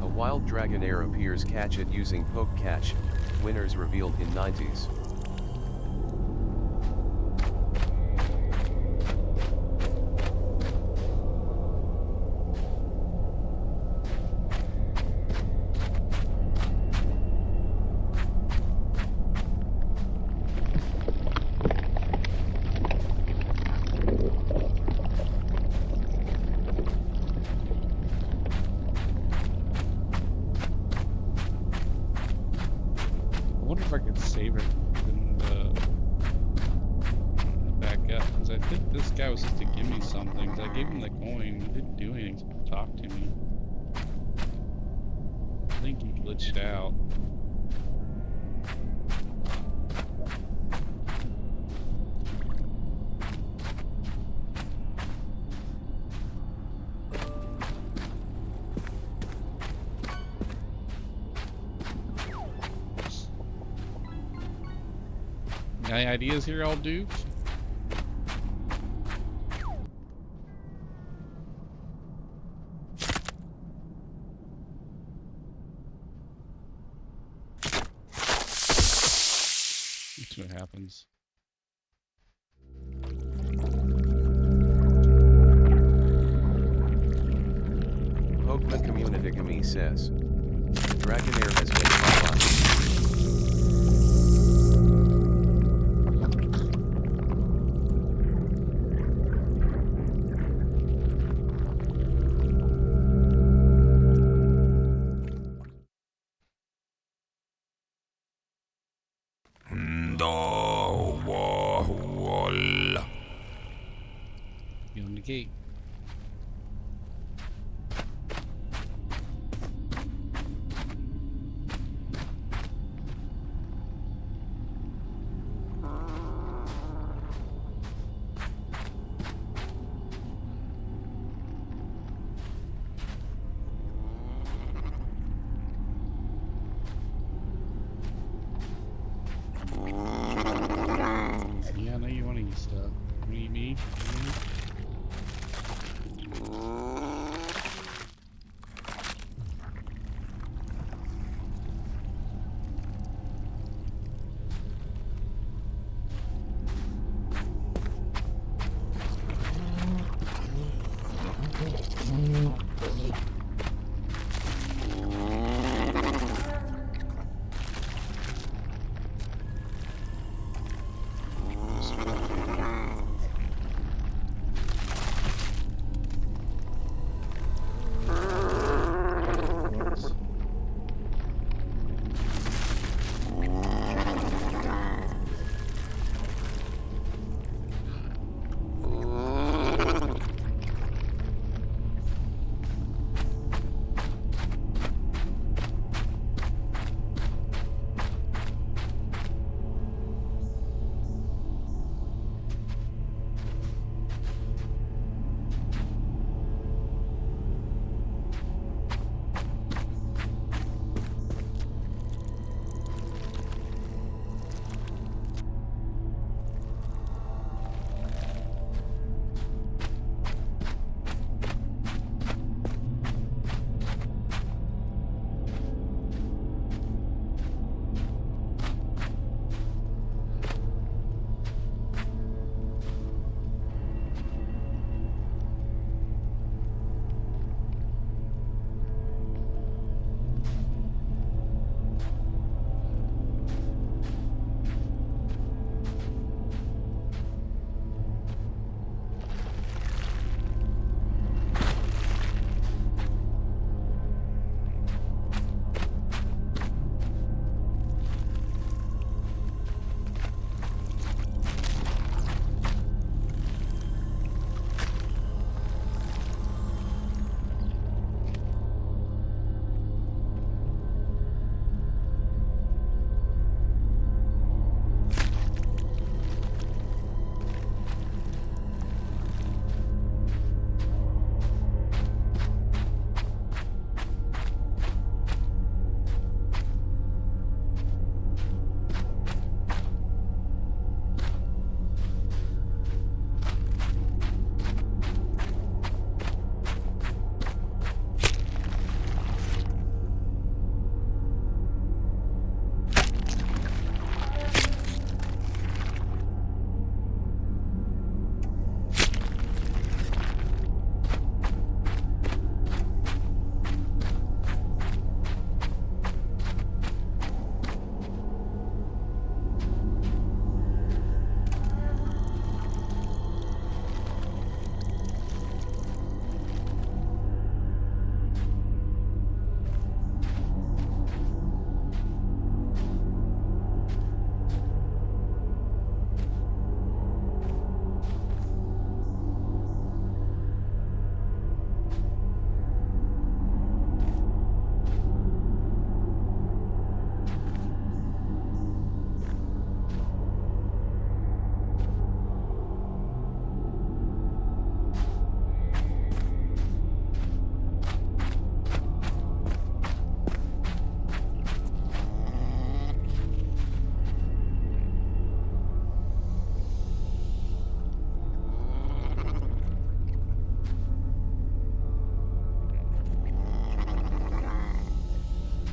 A wild dragon air appears, catch it using poke catch, winners revealed in 90s. I wonder if I could save it and back up, because I think this guy was supposed to give me something. 'Cause I gave him the coin, he didn't do anything except talk to me. I think he glitched out. Any ideas here, old dude? Let's see what happens. Pokemon Community says. Dragonair has been hotline. key. Yeah, I know you want to use stuff. Me?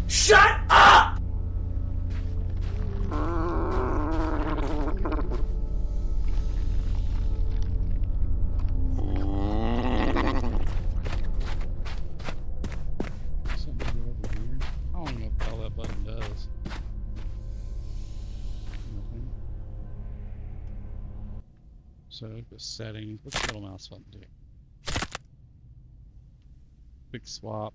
Shut up! Something over here. I don't know what all that button does. Nothing. So the settings. What's the little mouse button do? Quick swap.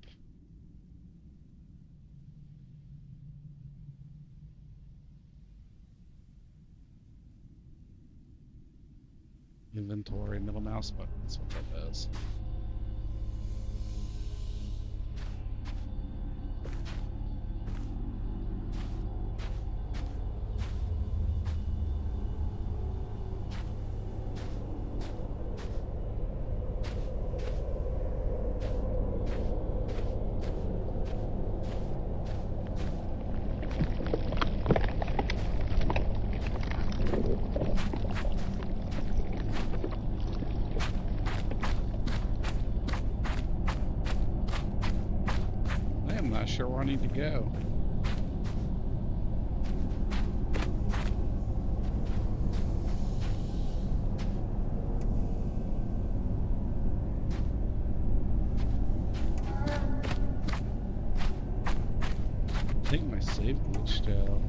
Inventory, middle mouse button. That's what that does. I'm not sure where I need to go. I think my save glitched out.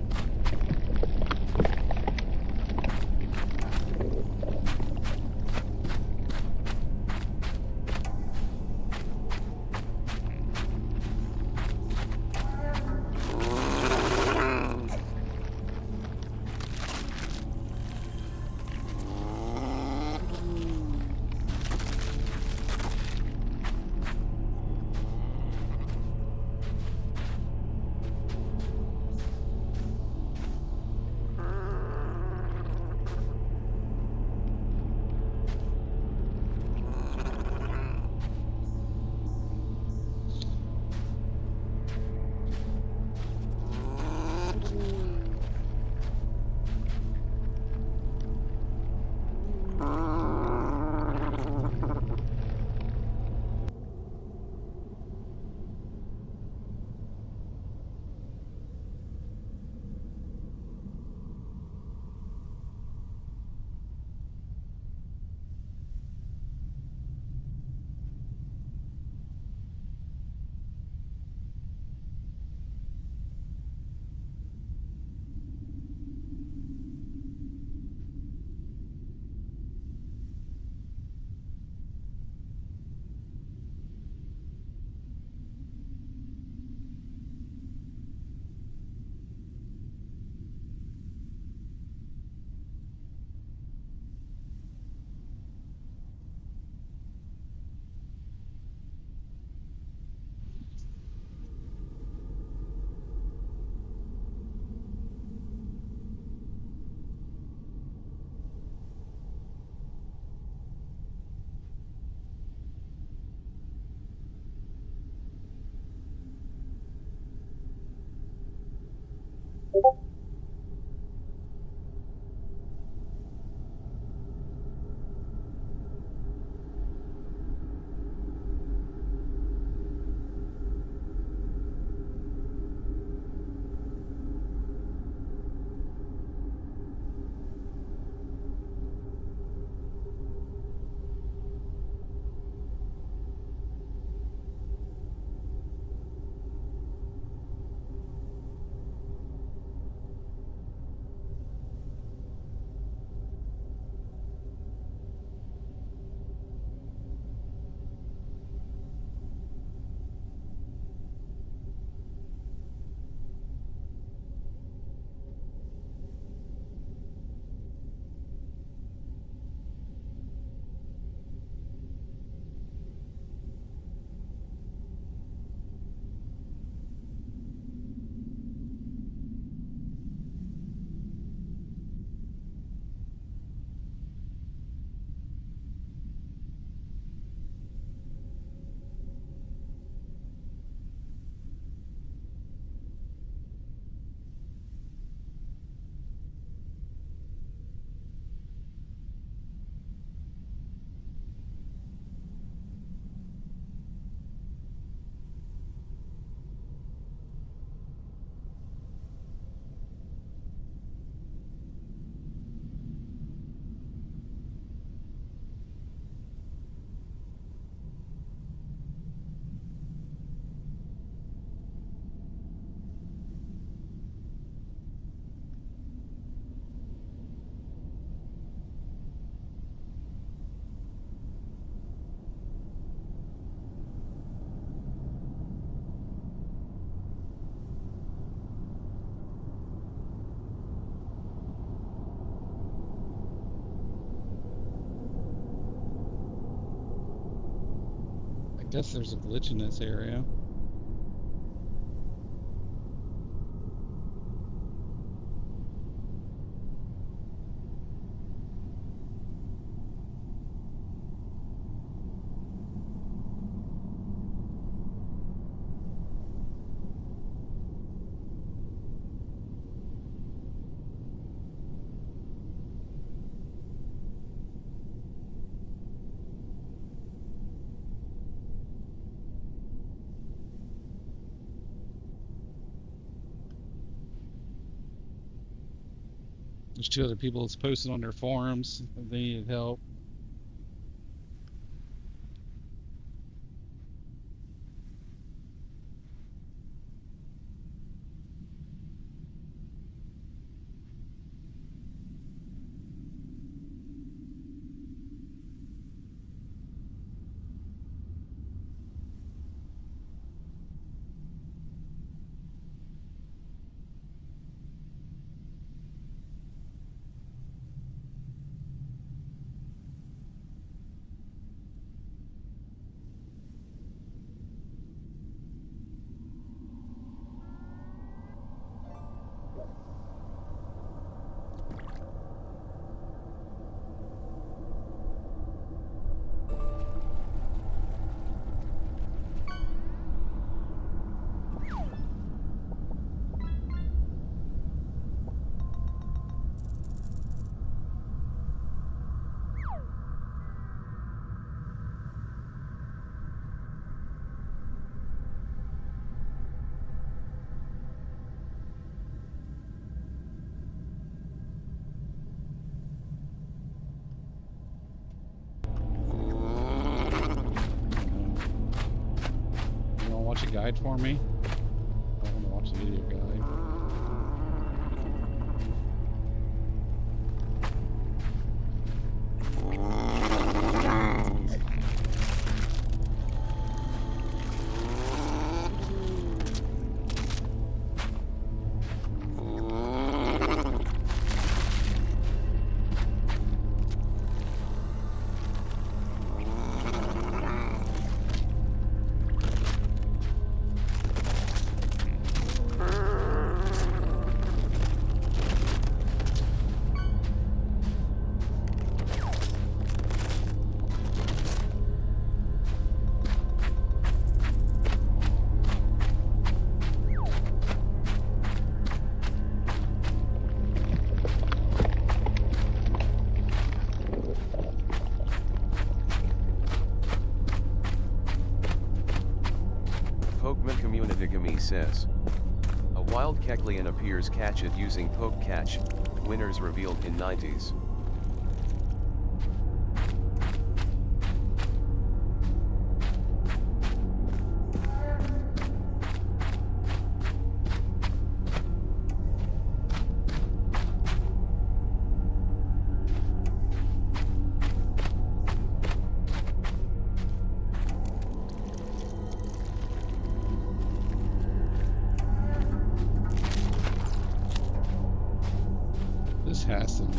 Guess there's a glitch in this area. There's 2 other people that's posted on their forums if they needed help. You wanna watch a guide for me? I wanna watch the video guide. Says. A wild Kecleon appears, catch it using poke catch, winners revealed in 90s. This has to be.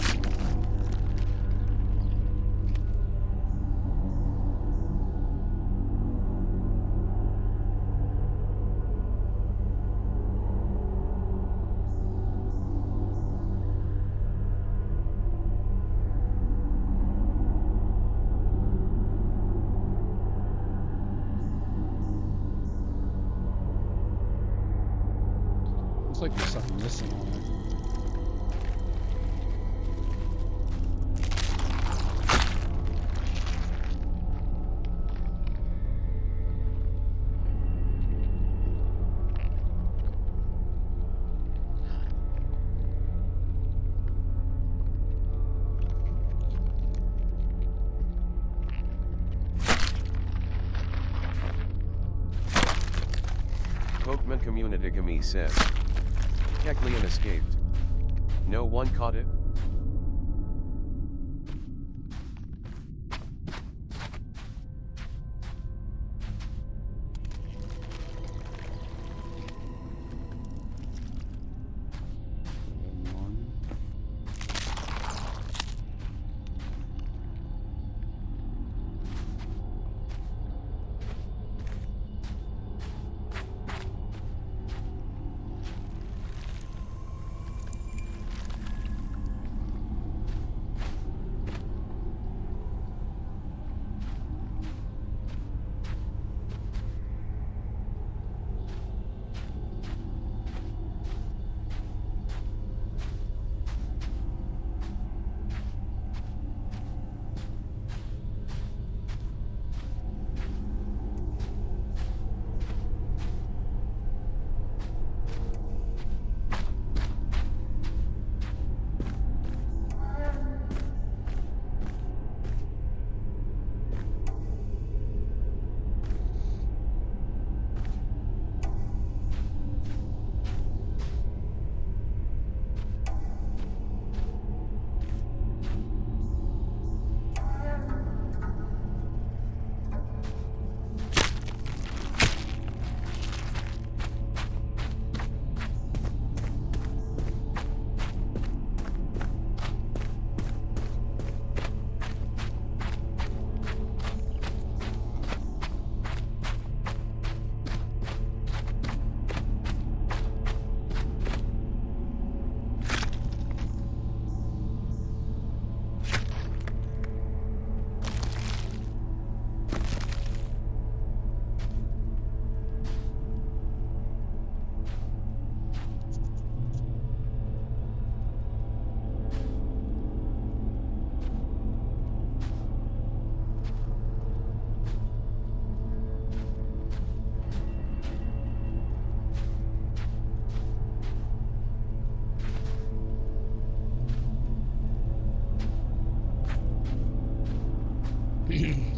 Looks like there's something missing on it. Pokemon Community says. Kecleon escaped. No one caught it?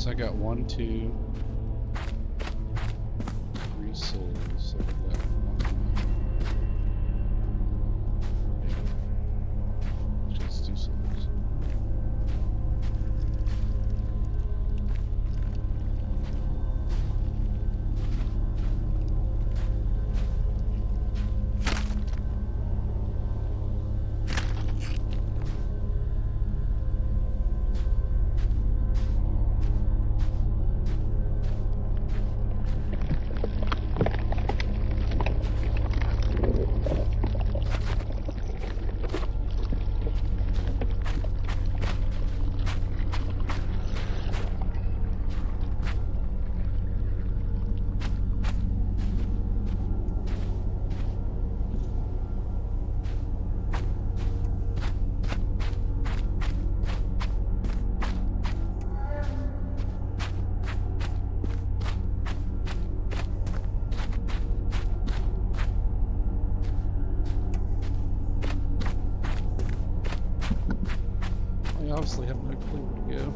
So I got 1, 2, 3 souls. So I got 1. Yeah. Just 2 souls. I obviously have no clue where to go.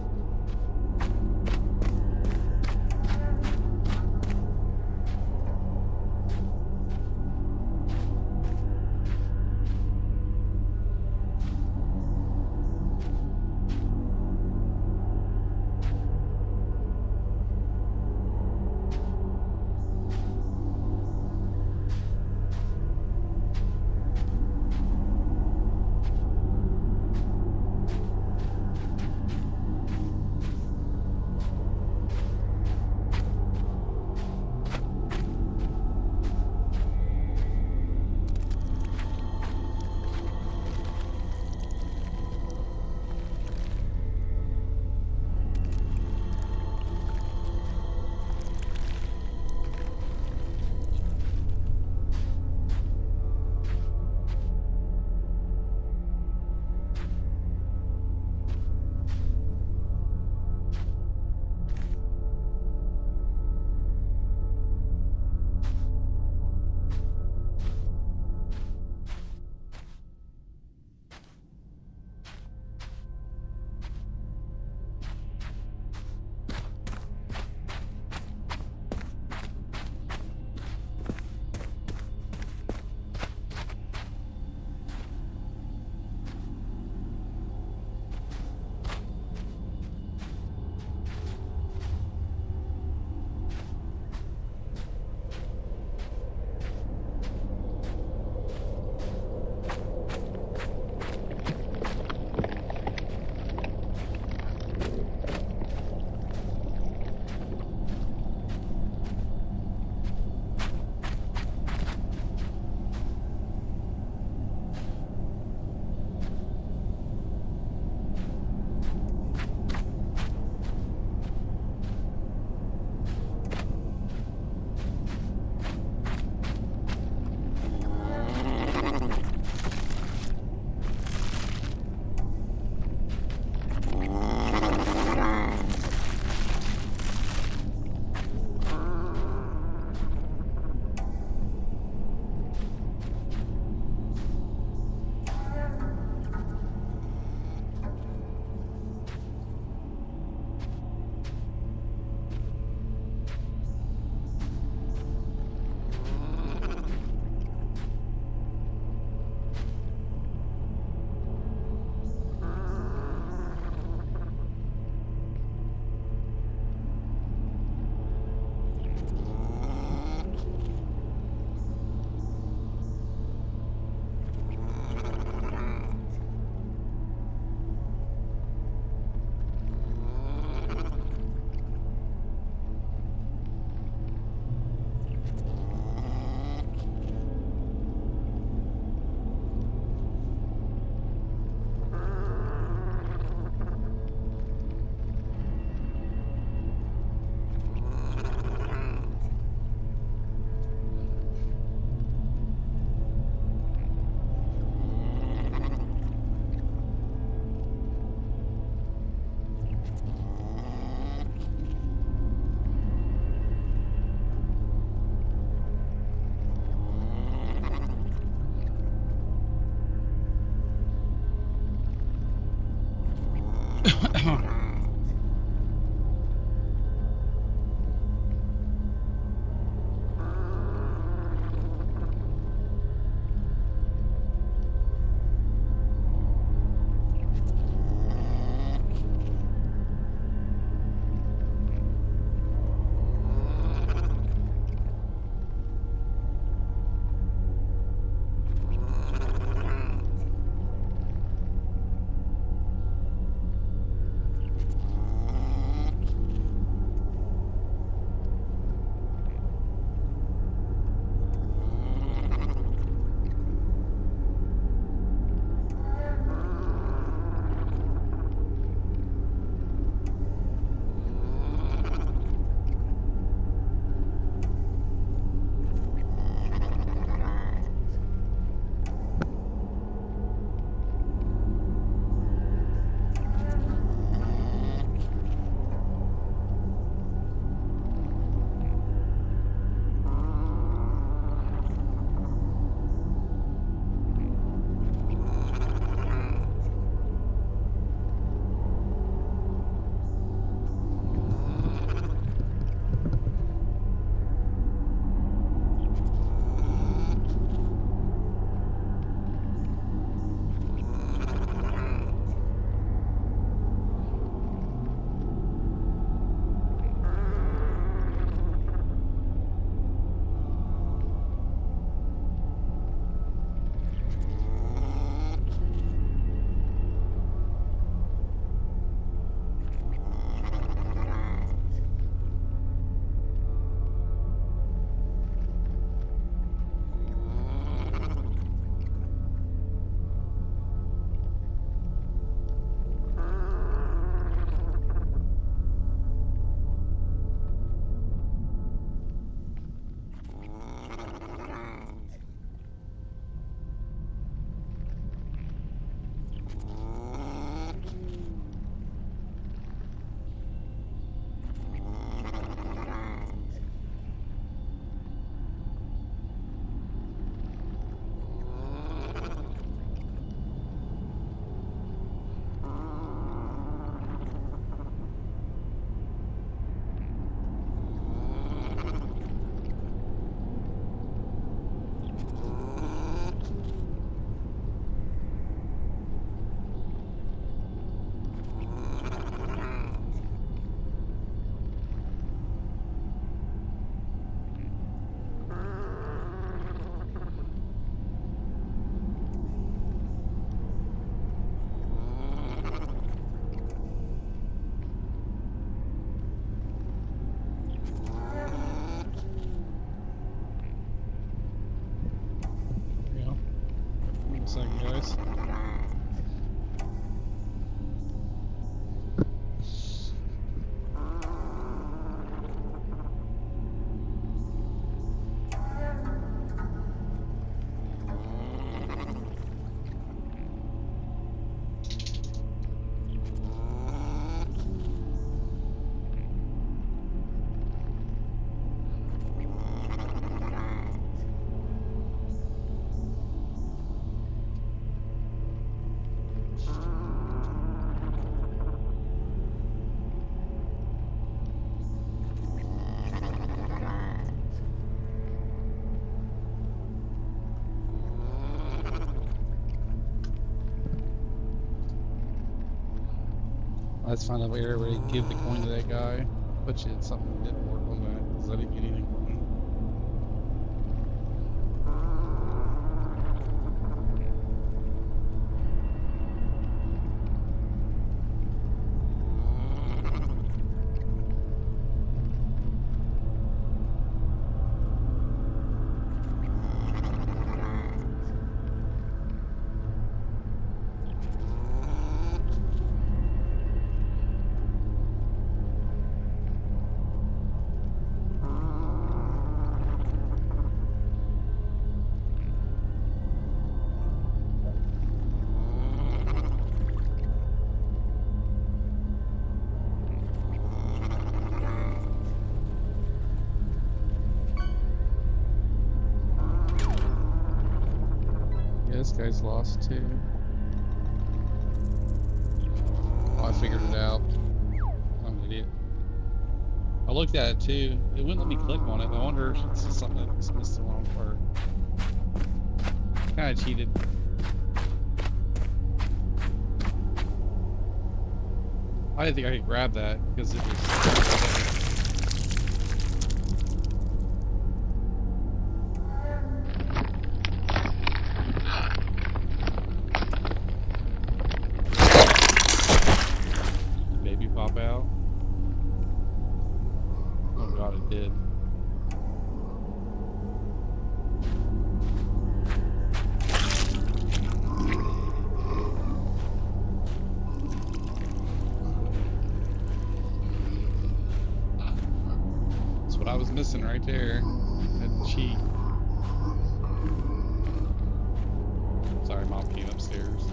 second, guys. Let's find out where we give the coin to that guy. But you something didn't work on that because I didn't get anything from him. This guy's lost too. Oh, I figured it out. I'm an idiot. I looked at it too. It wouldn't let me click on it. I wonder if it's just something that's missed the wrong part. Kind of cheated. I didn't think I could grab that because it was. Pop out. Oh god, it did. That's what I was missing right there. That cheat. Sorry, Mom came upstairs.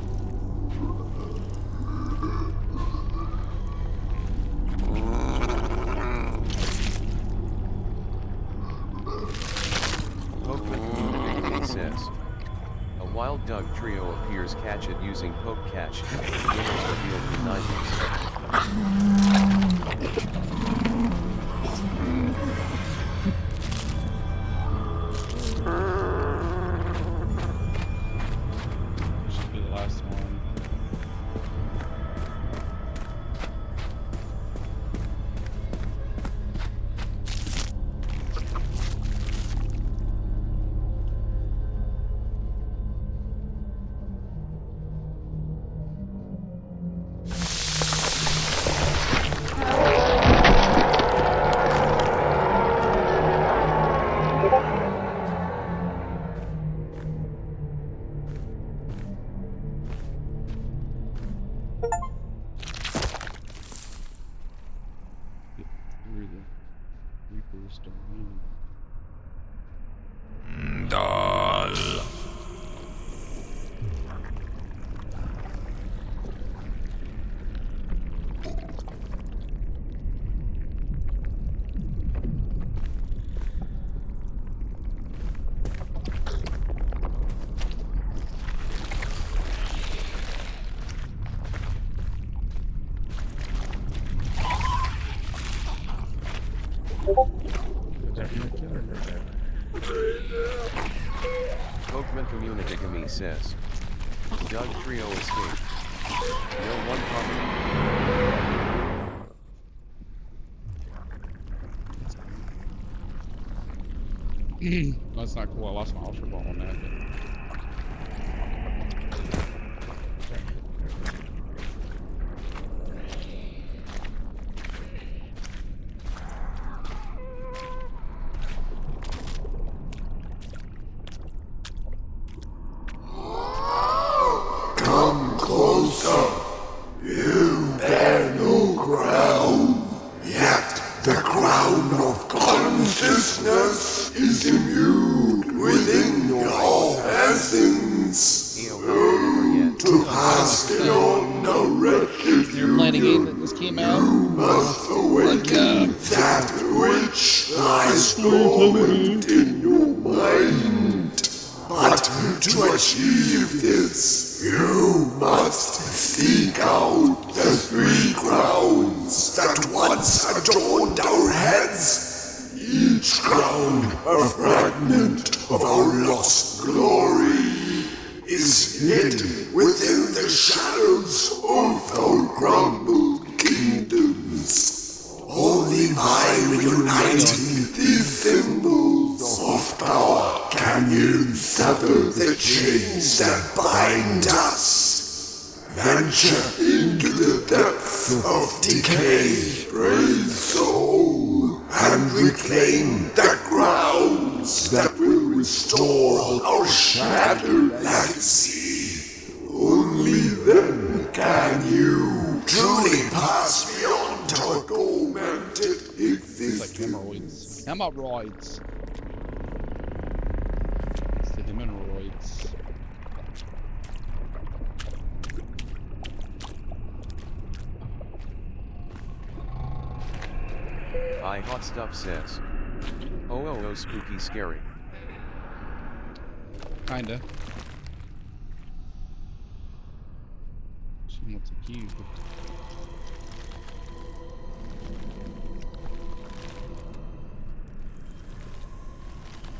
Wild Doug trio appears catch it using poke catch. Winners revealed in 90s. Should be the last one. Reaper's domain. Pokemon Community Gami says. Doug trio escaped. No one comment. That's not cool. I lost my Ultra Ball on that. means Ayo, never yet. to pass beyond the wreckage You're playing a game that just came out. must awaken that which lies dormant in your mind. But to achieve this, you must seek out the 3 crowns that once adorned our heads. Each crown a fragment of our lost glory is hidden within the shadows of our crumbled kingdoms. Only by reuniting these symbols of power can you sever the chains that bind us. Venture into the depths of decay, brave soul, and reclaim the grounds that will restore our shattered legacy. Only then can you truly pass beyond our tormented It's like existence. hemorrhoids. Hemorrhoids. It's the hemorrhoids. I hot stuff says. Oh, spooky scary. Kinda. She wants a cube.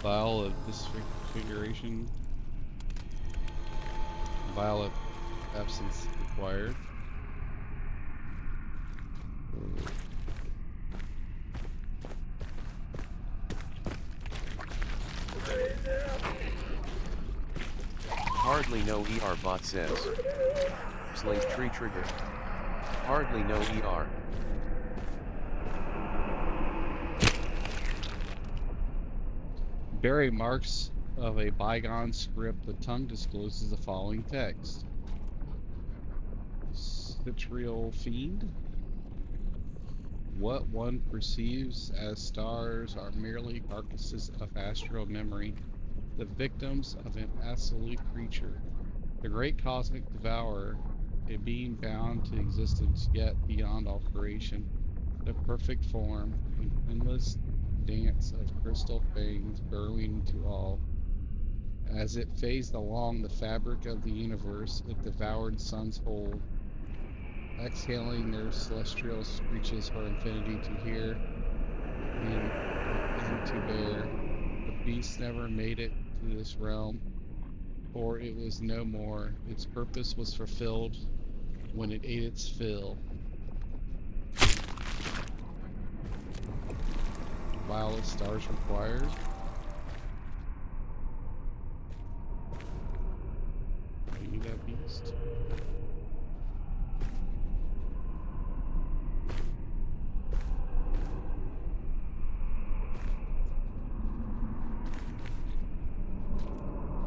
Vial of disfiguration. Vial of absence required. Hardly no ER bot says. Slate tree trigger. Hardly no ER. Bearing marks of a bygone script, the tongue discloses the following text. Citrial fiend? What one perceives as stars are merely carcasses of astral memory, the victims of an absolute creature. The great cosmic devourer, a being bound to existence yet beyond all creation, the perfect form, an endless dance of crystal fangs burrowing into all. As it phased along the fabric of the universe, it devoured suns whole, exhaling their celestial screeches for infinity to hear and to bear. The beast never made it to this realm, for it was no more. Its purpose was fulfilled when it ate its fill. Vial of stars required. You need that beast.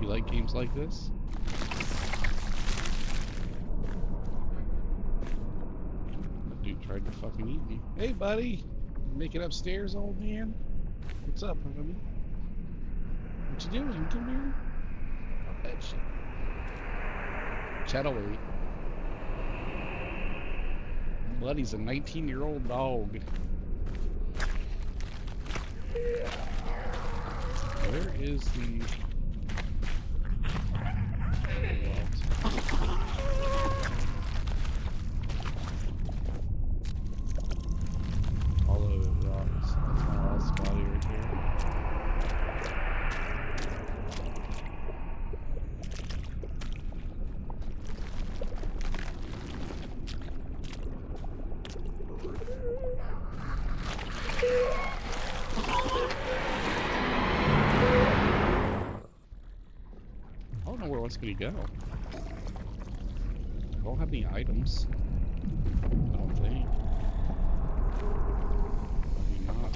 You like games like this? That dude tried to fucking eat me. Hey, buddy! Make it upstairs, old man? What's up, honey? What you doing? Come here. I'll pet you. Chat'll wait. Buddy's a 19-year-old dog. Where is the... Hollow rocks. That's my last body right there. I don't know where it wants me to go. I don't have any items. I don't think. Maybe not.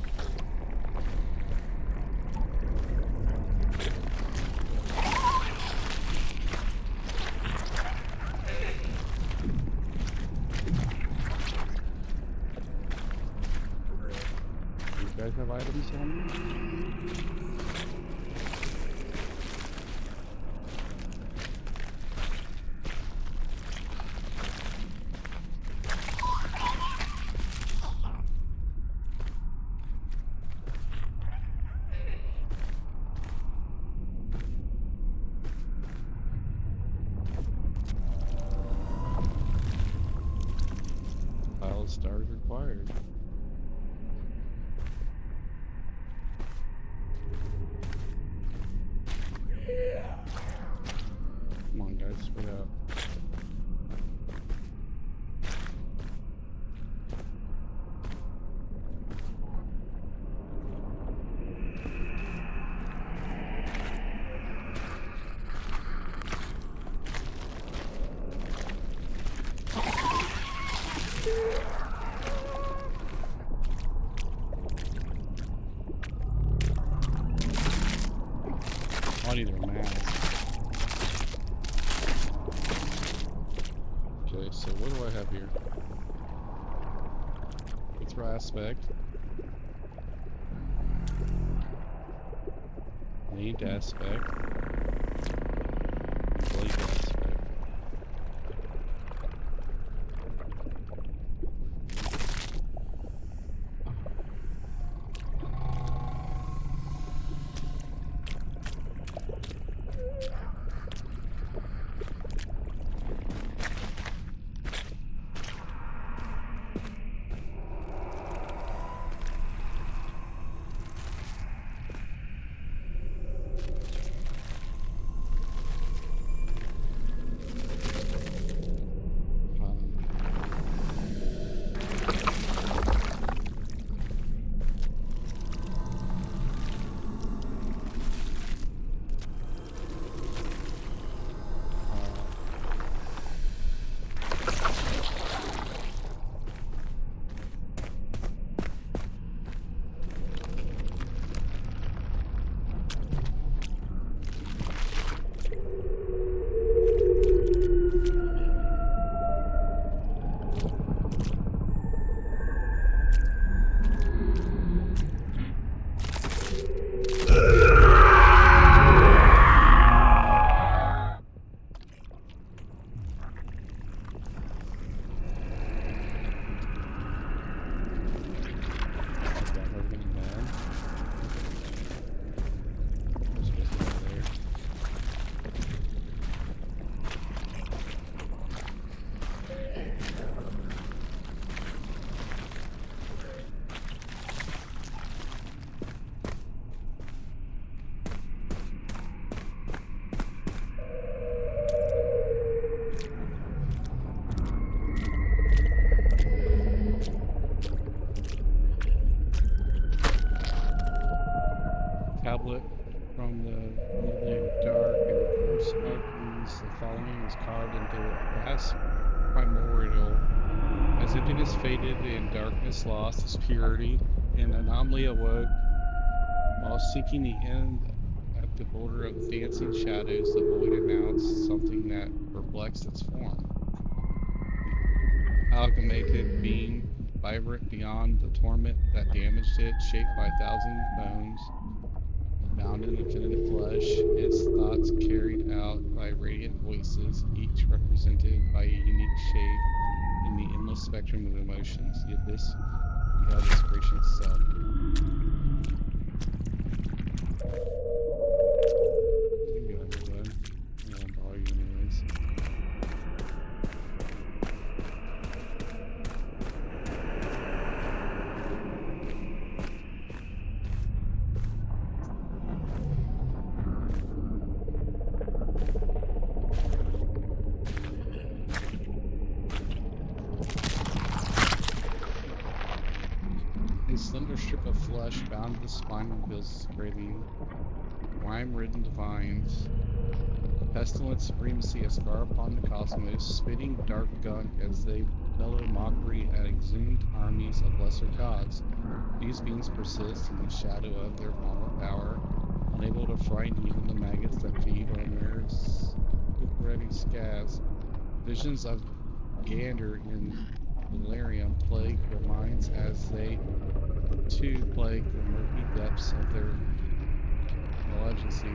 You guys have items on me? hours required. Come on, guys, speed up. I need a mask. Okay, so what do I have here? Ultra aspect. Named aspect. Blade aspect. Tablet from the Midland Dark and Force Icons. The following was carved into a vast primordial. As emptiness faded and darkness lost its purity, an anomaly awoke. While seeking the end at the border of the dancing shadows, the void announced something that perplexed its form. Amalgamated being, vibrant beyond the torment that damaged it, shaped by 1,000 bones, bound in infinite flesh, its thoughts carried out by radiant voices, each represented by a unique shade in the endless spectrum of emotions, the abyss of its creation itself. You can go ahead, bud. I won't bother you anyways. A slender strip of flesh bound to the spine reveals craving. Rime-ridden divines. Pestilent supremacy, a scar upon the cosmos, spitting dark gunk as they bellow mockery at exhumed armies of lesser gods. These beings persist in the shadow of their former power, unable to frighten even the maggots that feed on their recuperating scabs. Visions of Gander in delirium plague their minds as they too plague the murky depths of their malignancy.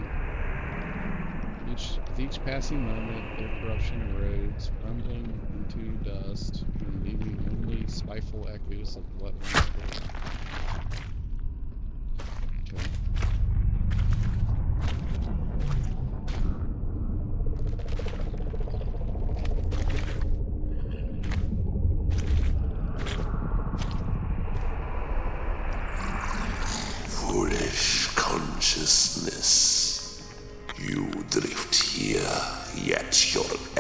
With each passing moment, their corruption erodes, crumbling into dust, and leaving only spiteful echoes of what once were. Okay.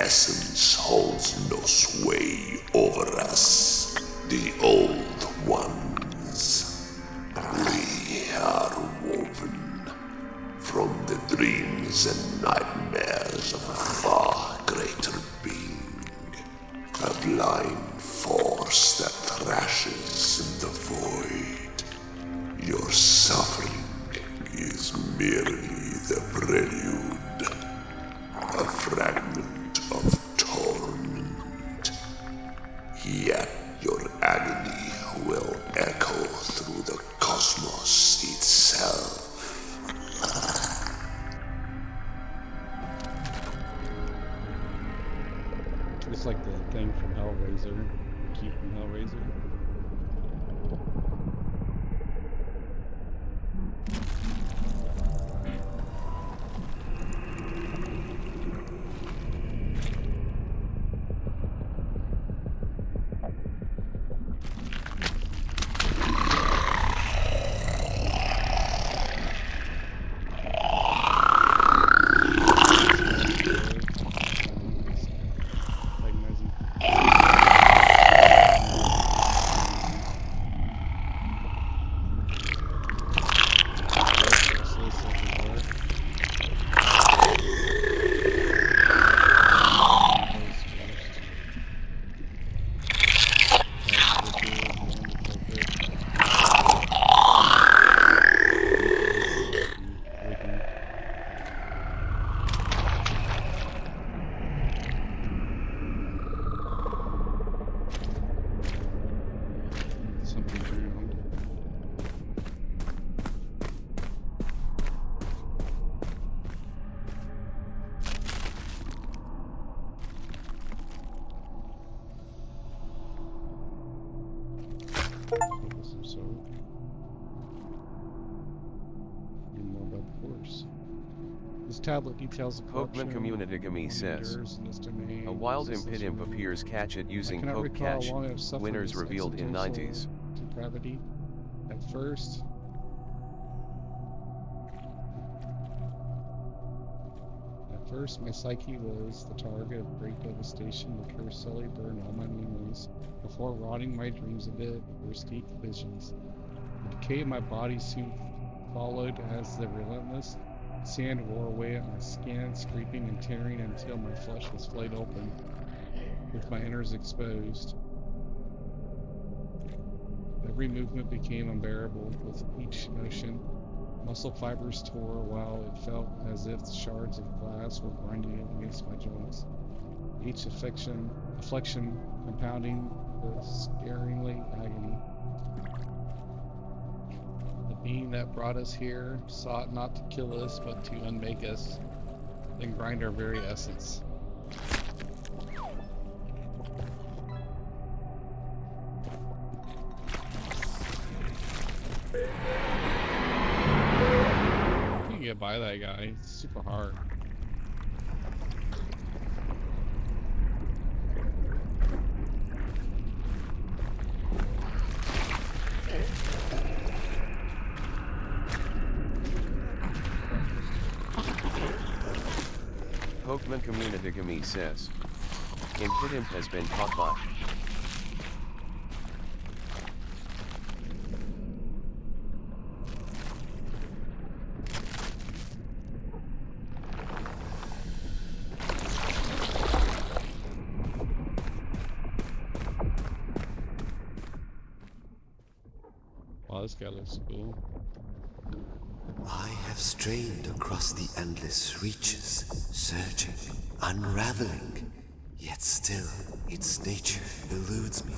essence holds no sway over us, the Old Ones. We are woven from the dreams and nightmares of a far greater being, a blind force that thrashes in the void. Your suffering is merely the prelude, a fragment of torment. Yet your agony will echo through the cosmos itself. It's like the thing from Hellraiser, the key from Hellraiser. This tablet details the Pokemon Communitygami says, a wild impidimp appears catch it using Poke Cache, winners revealed in 90s. Depravity. At first, my psyche was the target of great devastation. The curse slowly burned all my memories, before rotting my dreams a bit were steep visions. The decay of my body soon followed as the relentless sand wore away at my skin, scraping and tearing until my flesh was flayed open, with my innards exposed. Every movement became unbearable with each motion. Muscle fibers tore while it felt as if shards of glass were grinding against my joints. Each affliction compounding the scaringly agony. The being that brought us here sought not to kill us, but to unmake us, then grind our very essence. You can get by that guy. It's super hard. Pokemon Communitygami says, Impidimp has been caught by. Wow, this guy looks cool. I have strained across the endless reaches, searching, unraveling, yet still its nature eludes me.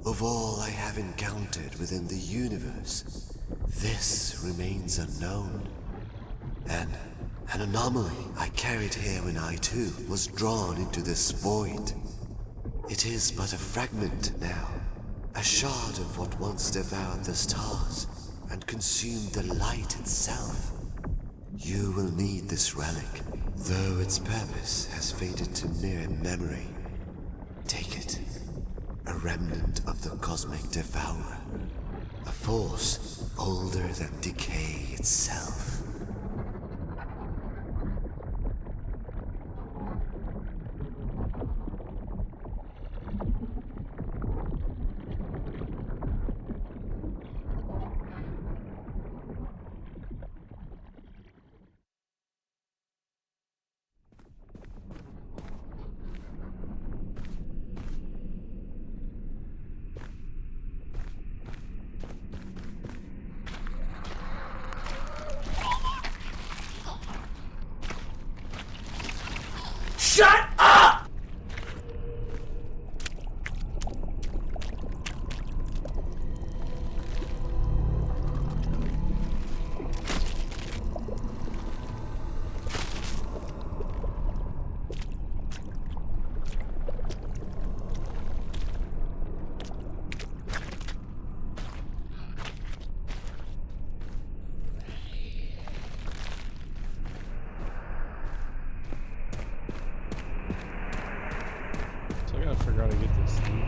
Of all I have encountered within the universe, this remains unknown. An anomaly I carried here when I too was drawn into this void. It is but a fragment now, a shard of what once devoured the stars and consumed the light itself. You will need this relic, though its purpose has faded to mere memory. Take it, a remnant of the cosmic devourer, a force older than decay itself. Shut up! So I gotta figure out how to get this thing.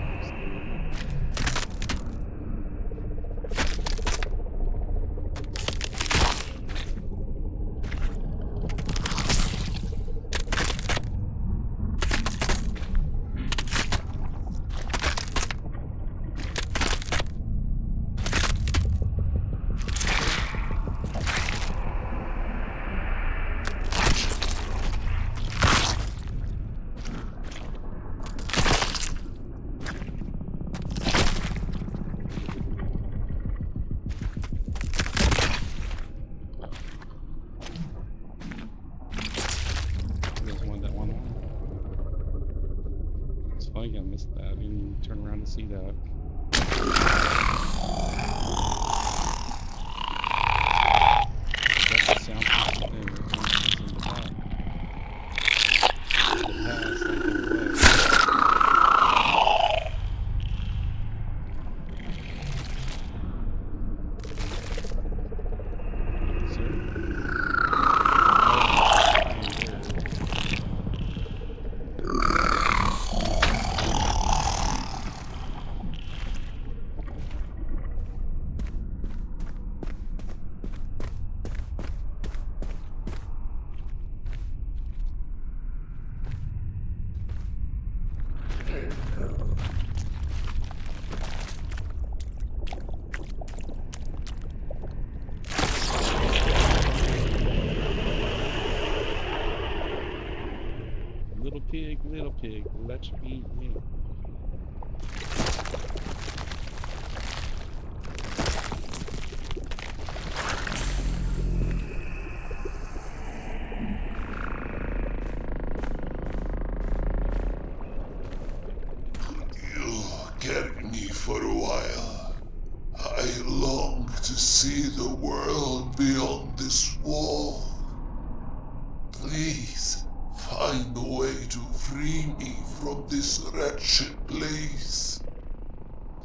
It's funny I missed that. I didn't even turn around to see that. That's the sound of the thing. It comes in the back. The past, like in the way. Little pig, let's be me. You carry me for a while. I long to see the world beyond this wall. Please, find a way to free me from this wretched place.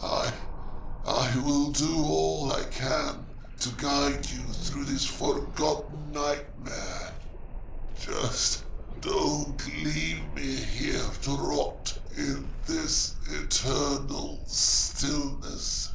I will do all I can to guide you through this forgotten nightmare. Just don't leave me here to rot in this eternal stillness.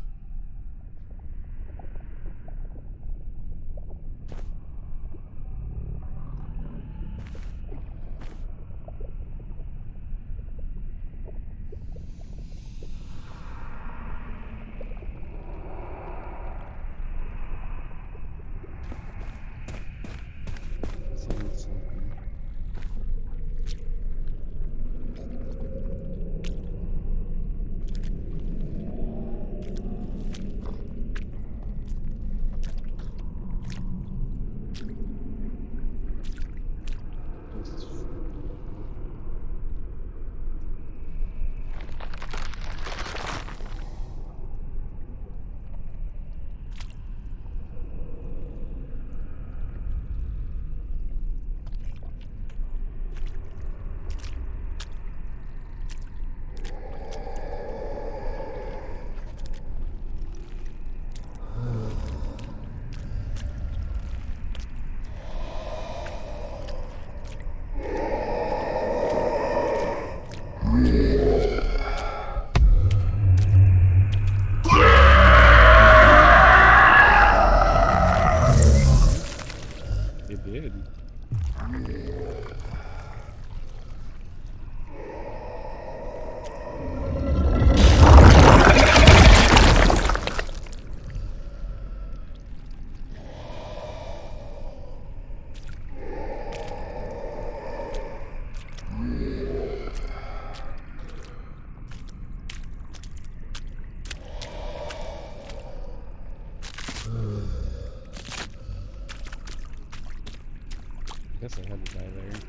Guess I had to die there.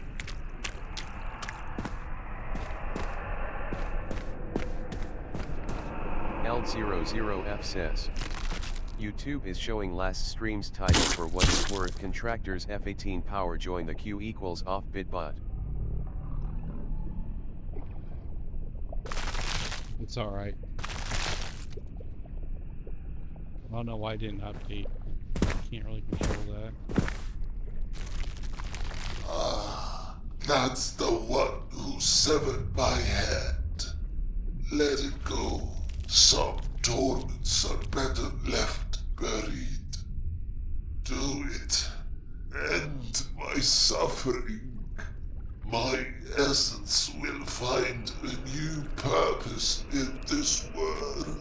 Wild00F says, YouTube is showing last stream's title for what is worth contractors F18 power join the queue equals off bitbot. It's alright. I don't know why I didn't update. Can't really control that. Ah, that's the one who severed my head. Let it go. Some torments are better left buried. Do it. End my suffering. My essence will find a new purpose in this world.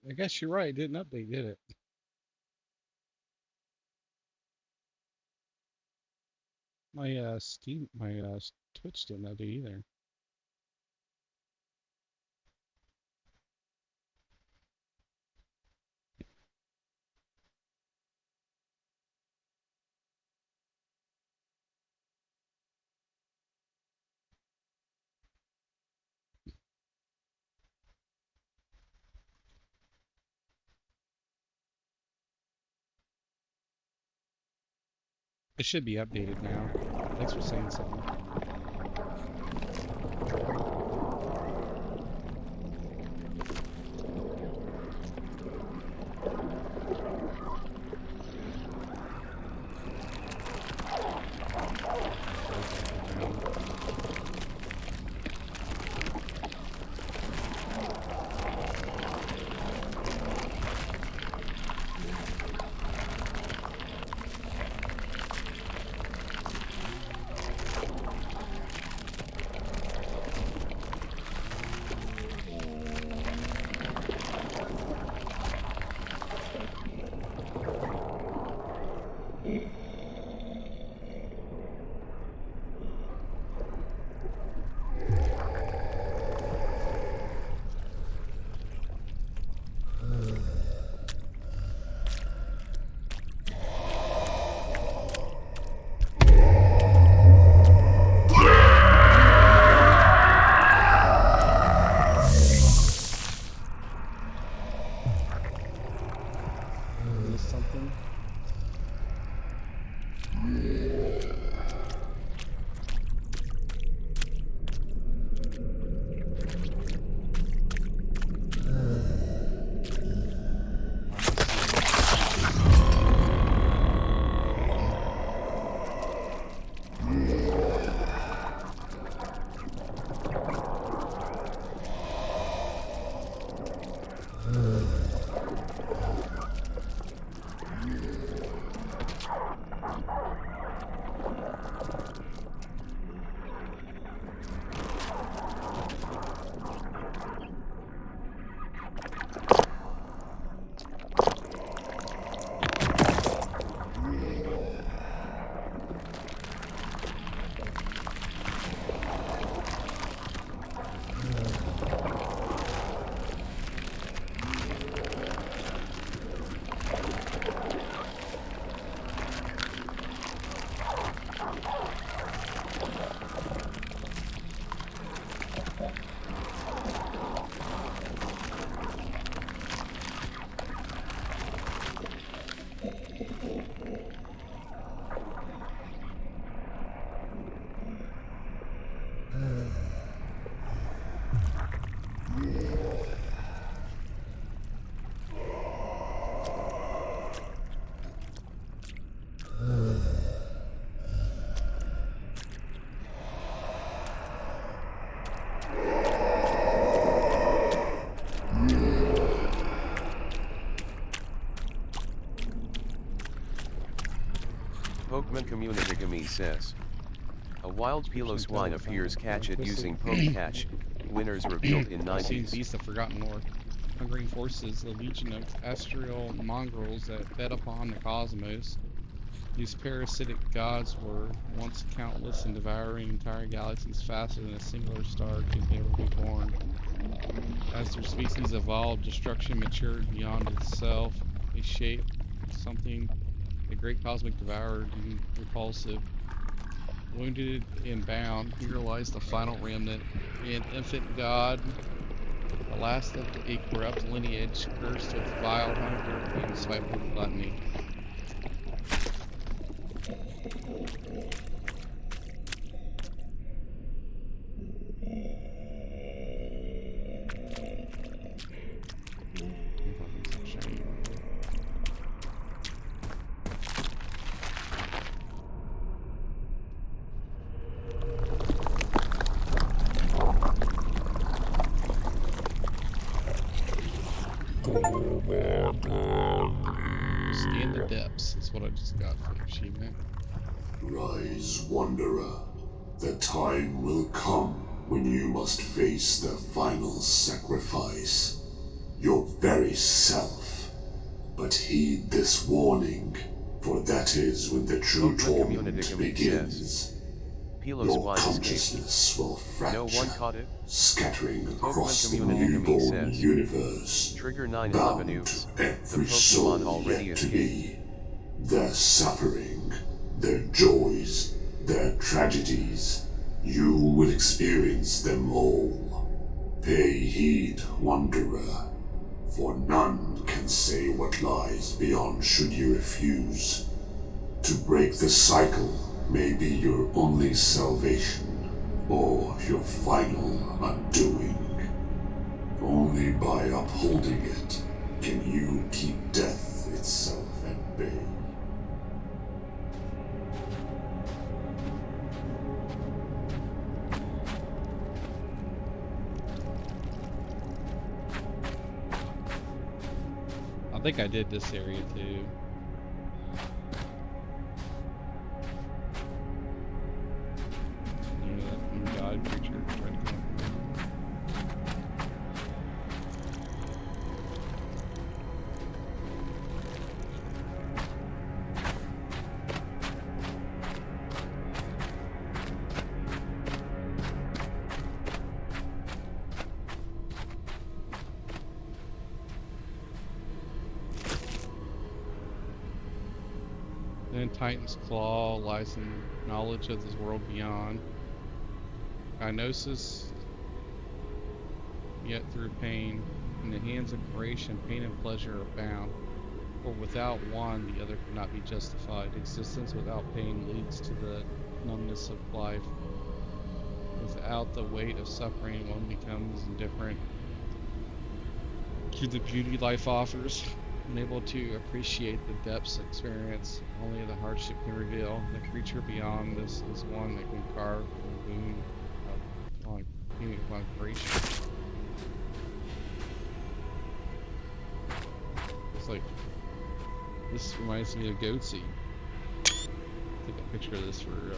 I guess you're right. It didn't update, did it? My Twitch didn't update either. It should be updated now. Thanks for saying something. Community says. A wild Pilo swine appears, catch it using poke catch. Winners revealed in I've seen 90s. Beast of Forgotten Lore. Hungering forces, a legion of astral mongrels that fed upon the cosmos. These parasitic gods were once countless and devouring entire galaxies faster than a singular star could ever be born. As their species evolved, destruction matured beyond itself. They shaped something the great cosmic devourer deemed repulsive. Wounded and bound, here lies the final remnant, an infant god, the last of a corrupt lineage, cursed with vile hunger and spiteful gluttony. Scan the depths is what I just got for the achievement. Rise, Wanderer. The time will come when you must face the final sacrifice. Your very self. But heed this warning, for that is when the true torment begins. Your consciousness will fracture, scattering across the newborn universe, Trigger bound 911 to oops. every The soul Pokemon already yet to escaped. be. Their suffering, their joys, their tragedies, you will experience them all. Pay heed, Wanderer, for none can say what lies beyond should you refuse. To break the cycle may be your only salvation, or your final undoing. Only by upholding it can you keep death itself at bay. I think I did this area too. That god creature trying to come up. In Titan's Claw lies in knowledge of this world beyond. Gnosis, yet through pain. In the hands of creation, pain and pleasure are bound. For without one, the other cannot be justified. Existence without pain leads to the numbness of life. Without the weight of suffering, one becomes indifferent to the beauty life offers. Unable to appreciate the depths of experience only the hardship can reveal. The creature beyond this is one that can carve the boon of creation. It's like, this reminds me of Goatsy. Take a picture of this for my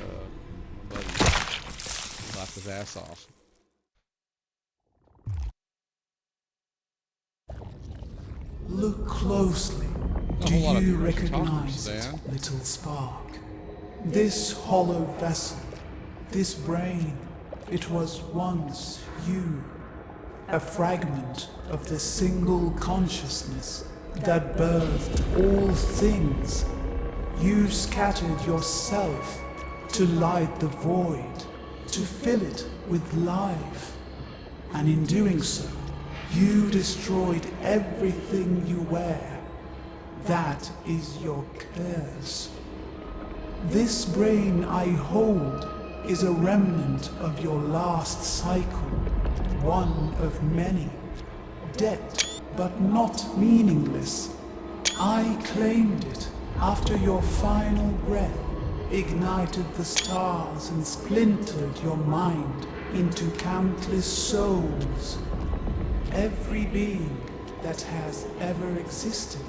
buddy. He laughed his ass off. Look closely. Do you recognize it, little spark? This hollow vessel, this brain, it was once you. A fragment of the single consciousness that birthed all things. You scattered yourself to light the void, to fill it with life. And in doing so, you destroyed everything you were. That is your curse. This brain I hold is a remnant of your last cycle, one of many. Dead, but not meaningless. I claimed it after your final breath ignited the stars and splintered your mind into countless souls. Every being that has ever existed,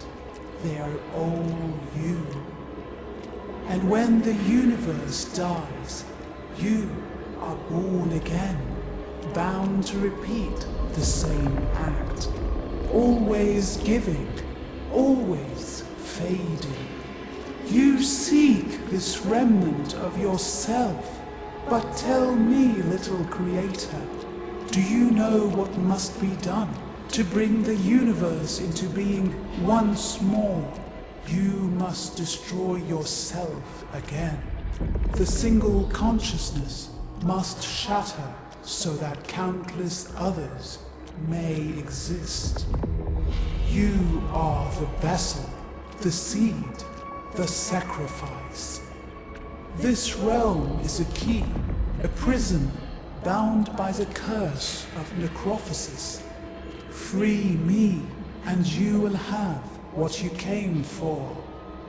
they are all you. And when the universe dies, you are born again, bound to repeat the same act. Always giving, always fading. You seek this remnant of yourself, but tell me, little creator, do you know what must be done to bring the universe into being once more? You must destroy yourself again. The single consciousness must shatter so that countless others may exist. You are the vessel, the seed, the sacrifice. This realm is a key, a prison bound by the curse of Necrophosis. Free me, and you will have what you came for,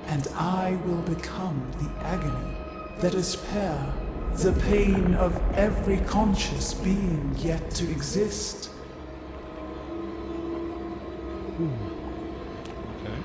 and I will become the agony that is spare, the pain of every conscious being yet to exist. Okay.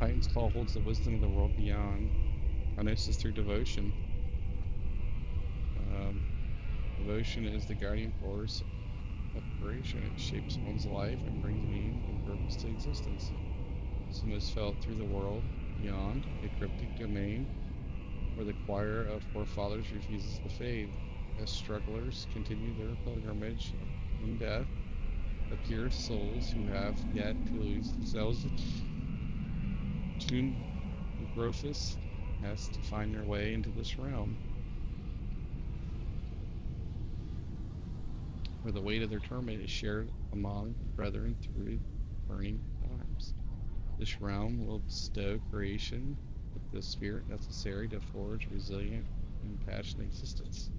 Titan's call holds the wisdom of the world beyond. Gnosis through devotion. Devotion is the guiding force of creation. It shapes one's life and brings meaning and purpose to existence. Wisdom is felt through the world beyond, a cryptic domain where the choir of forefathers refuses to fade. As strugglers continue their pilgrimage in death, the pure souls who have yet to lose themselves to Necrophosis has to find their way into this realm, where the weight of their torment is shared among brethren through burning times. This realm will bestow creation with the spirit necessary to forge resilient and passionate existence.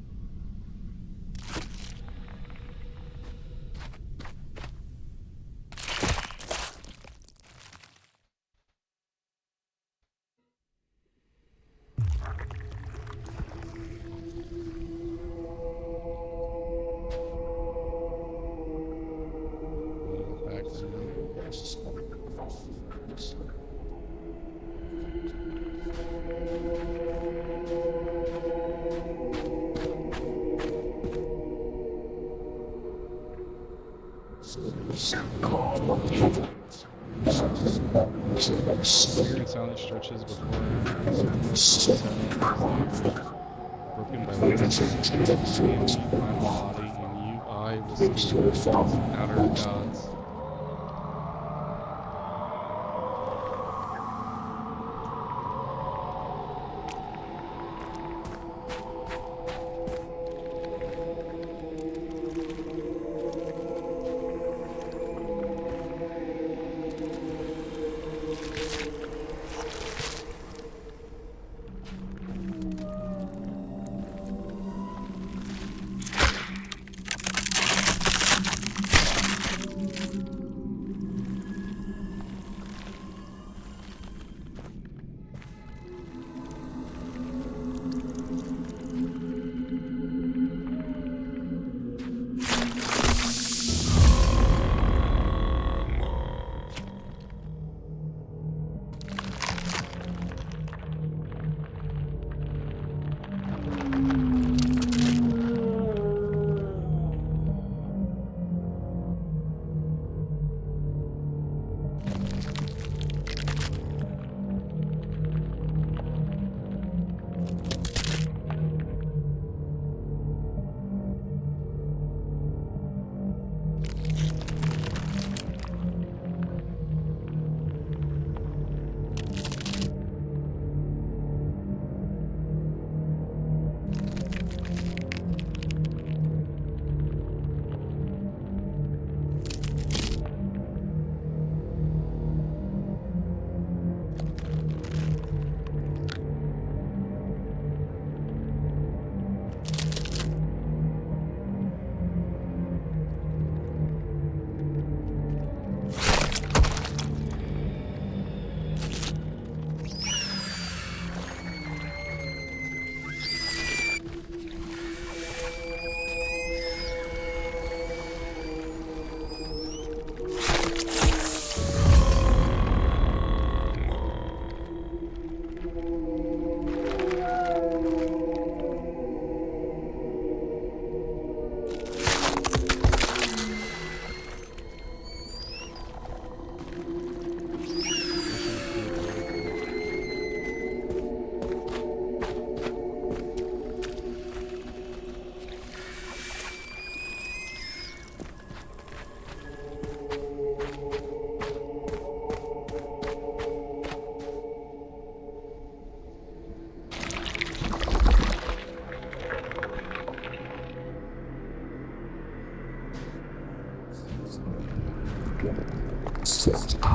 Spirit sound that stretches before broken by weakness and the final body, and you, I, will escape outer gods.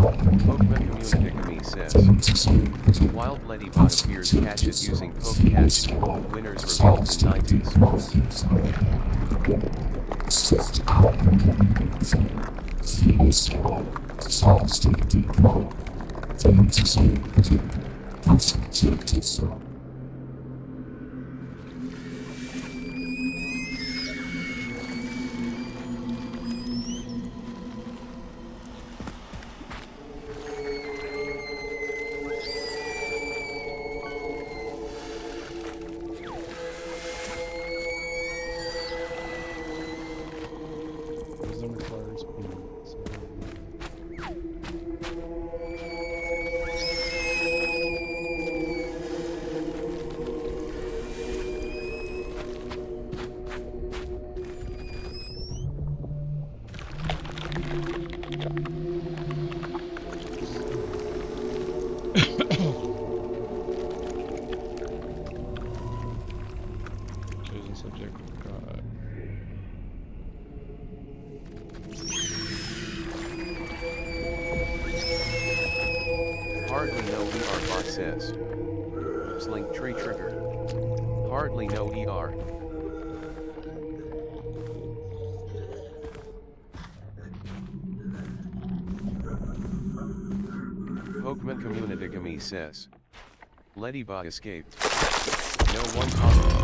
Pokemon Communicate says, Wild Ladybot appears catches using Pokecast, winners result in 90s. Hardly no ER bot says. Slink tree trigger. Hardly no ER. Pokemon Community says. Ladybot escaped. No one comment.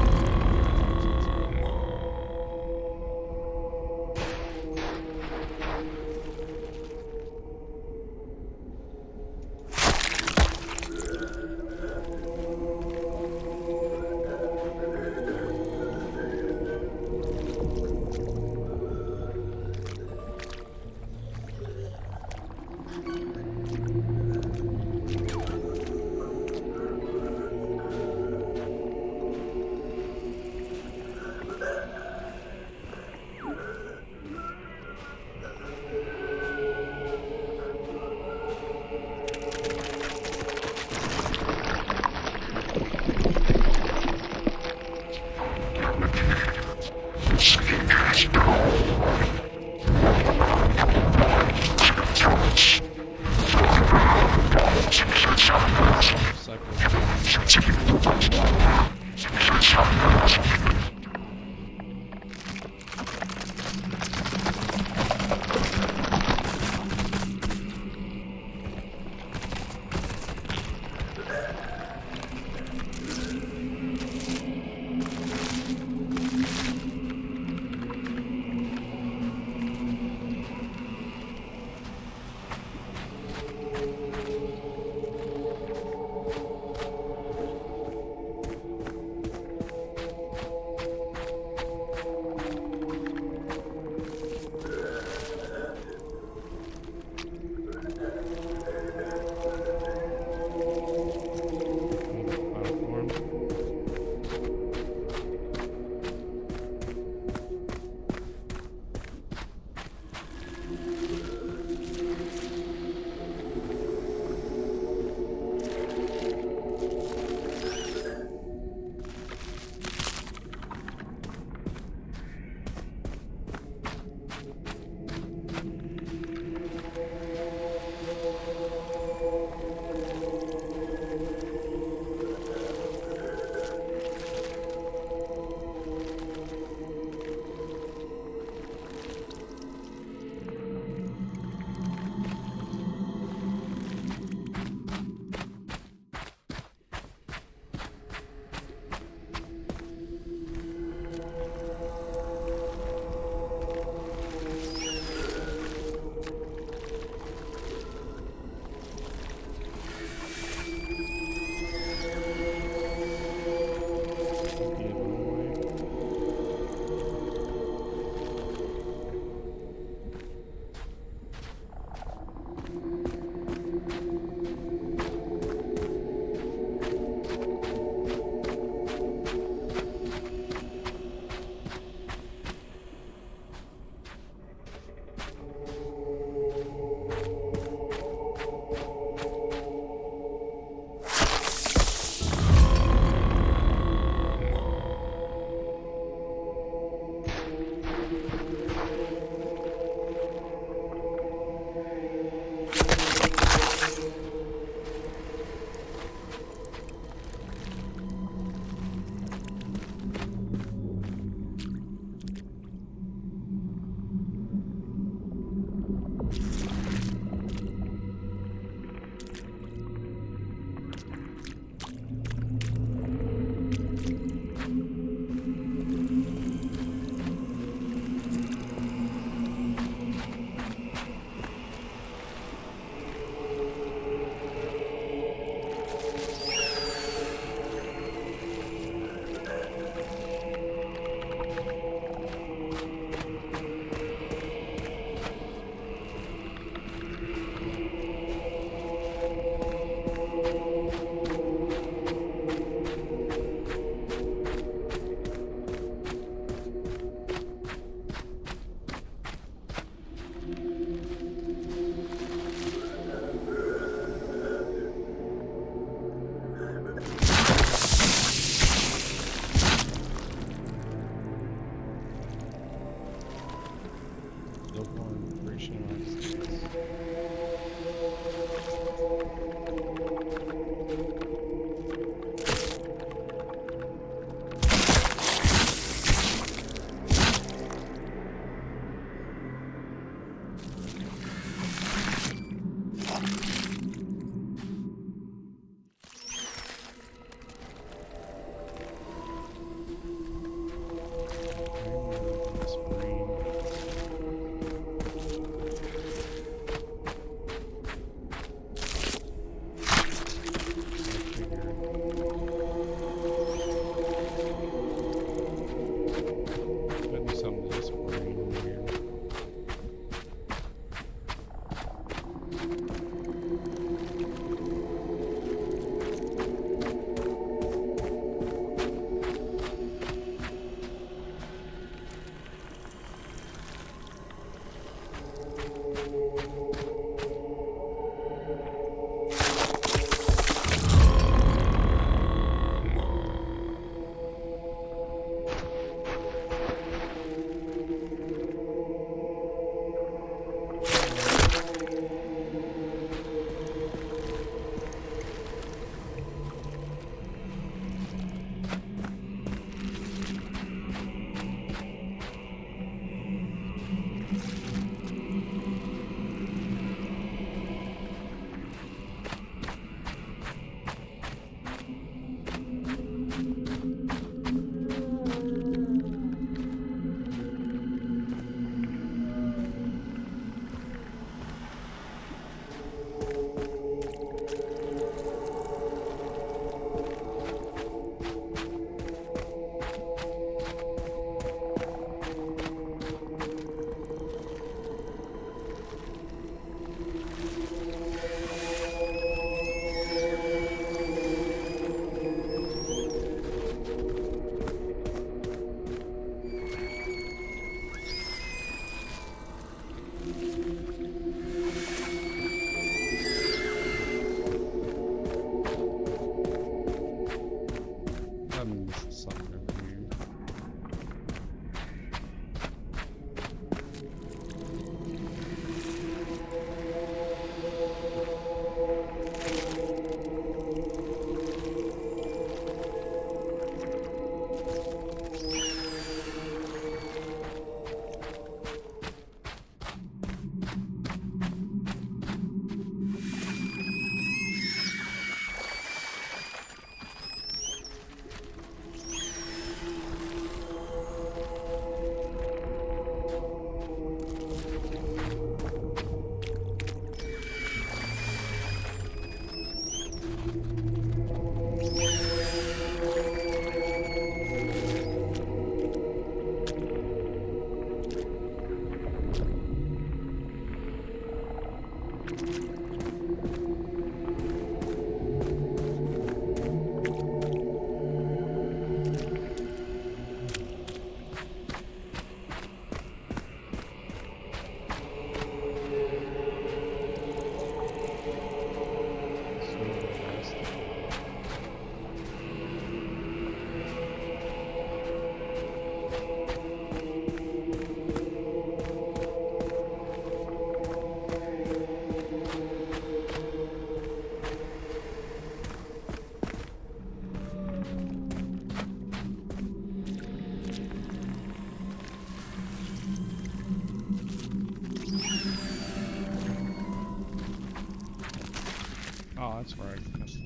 Oh, that's right. That's the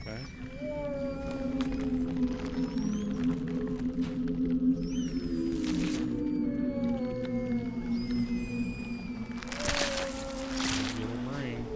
okay. Get a brain.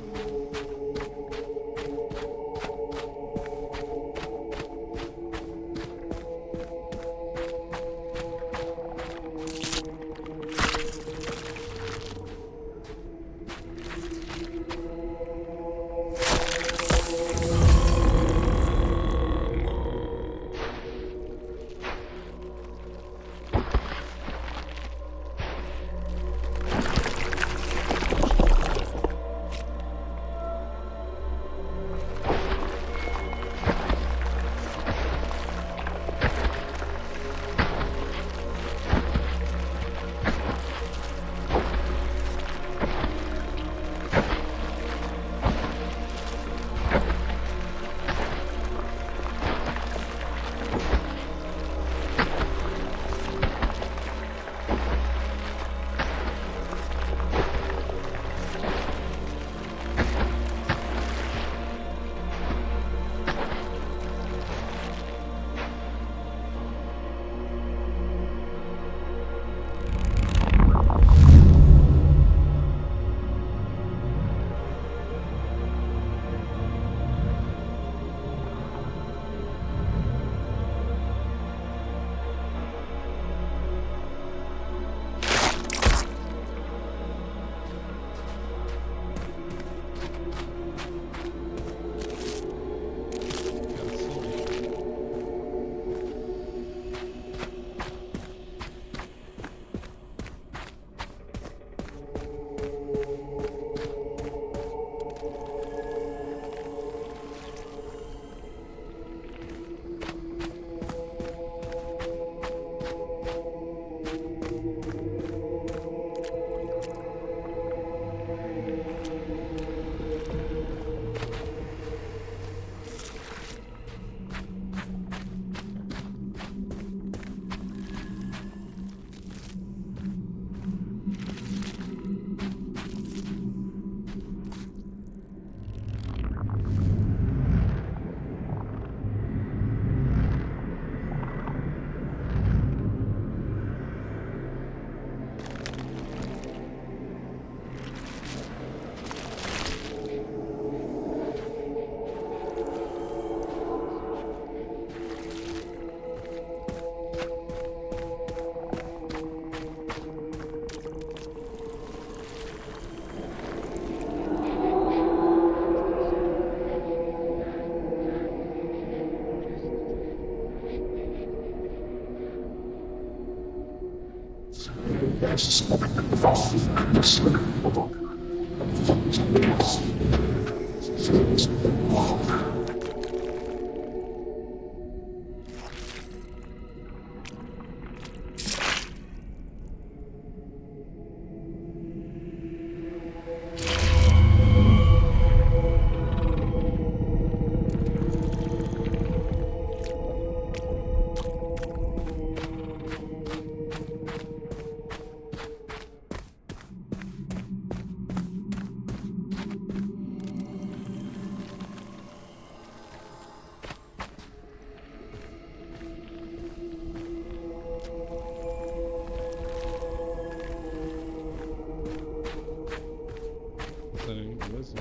Listen.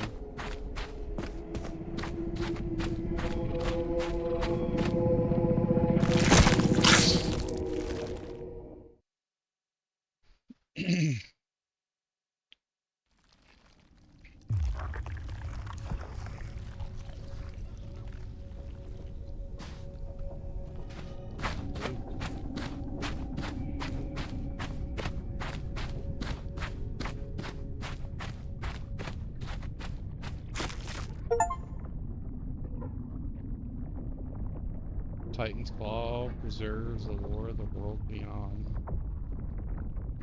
Titan's Claw preserves the lore of the world beyond.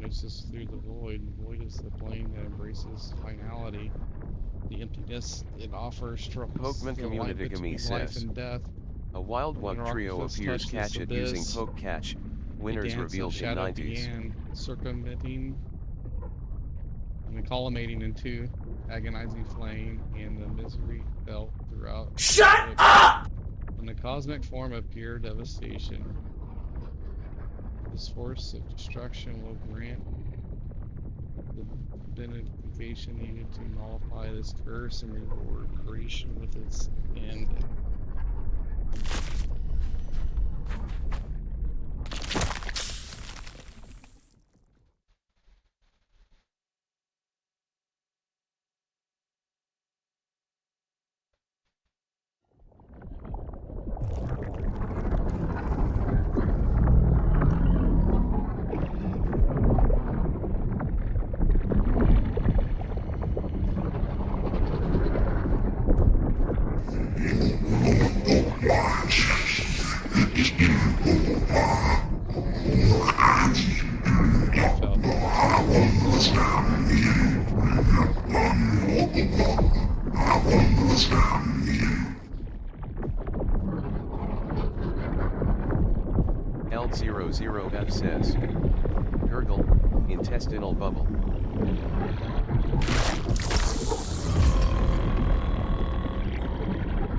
Moves us through the void. The void is the plane that embraces finality. The emptiness it offers troubles Pokemon the line Community between life says, and death. a Wild Walk trio Necrophosis appears touched catch this it using abyss. Poke Catch, A winners dance of revealed in shadow 90s. began, circumventing and culminating into agonizing flame and the misery felt throughout. Shut up! When the cosmic form of pure devastation, this force of destruction will grant the benefication needed to nullify this curse and reward creation with its end. L00F says, gurgle, intestinal bubble.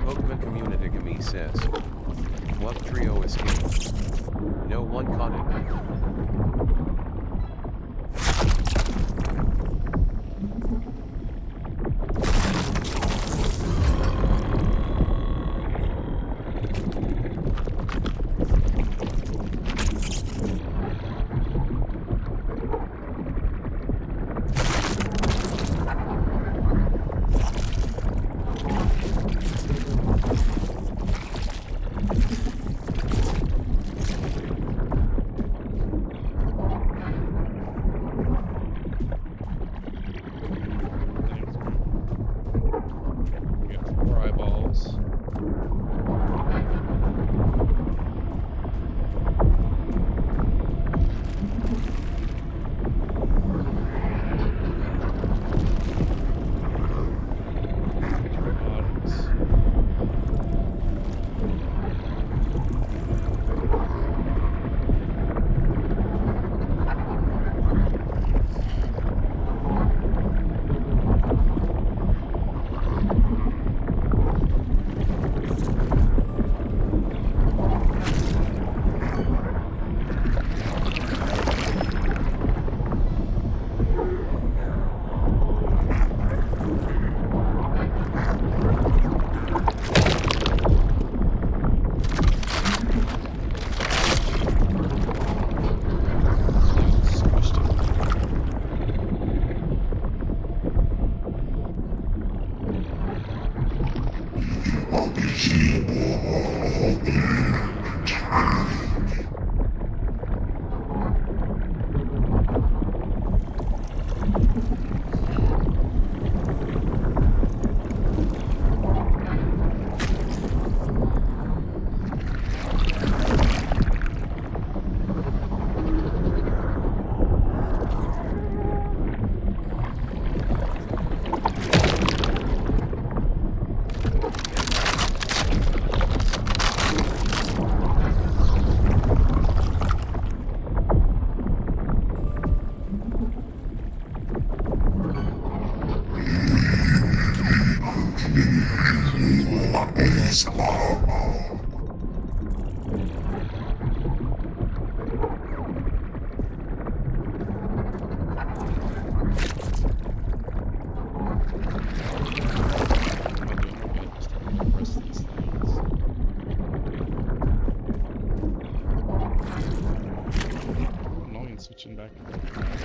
Pokemon Community says, what trio escaped? No one caught it. Switching back and forth.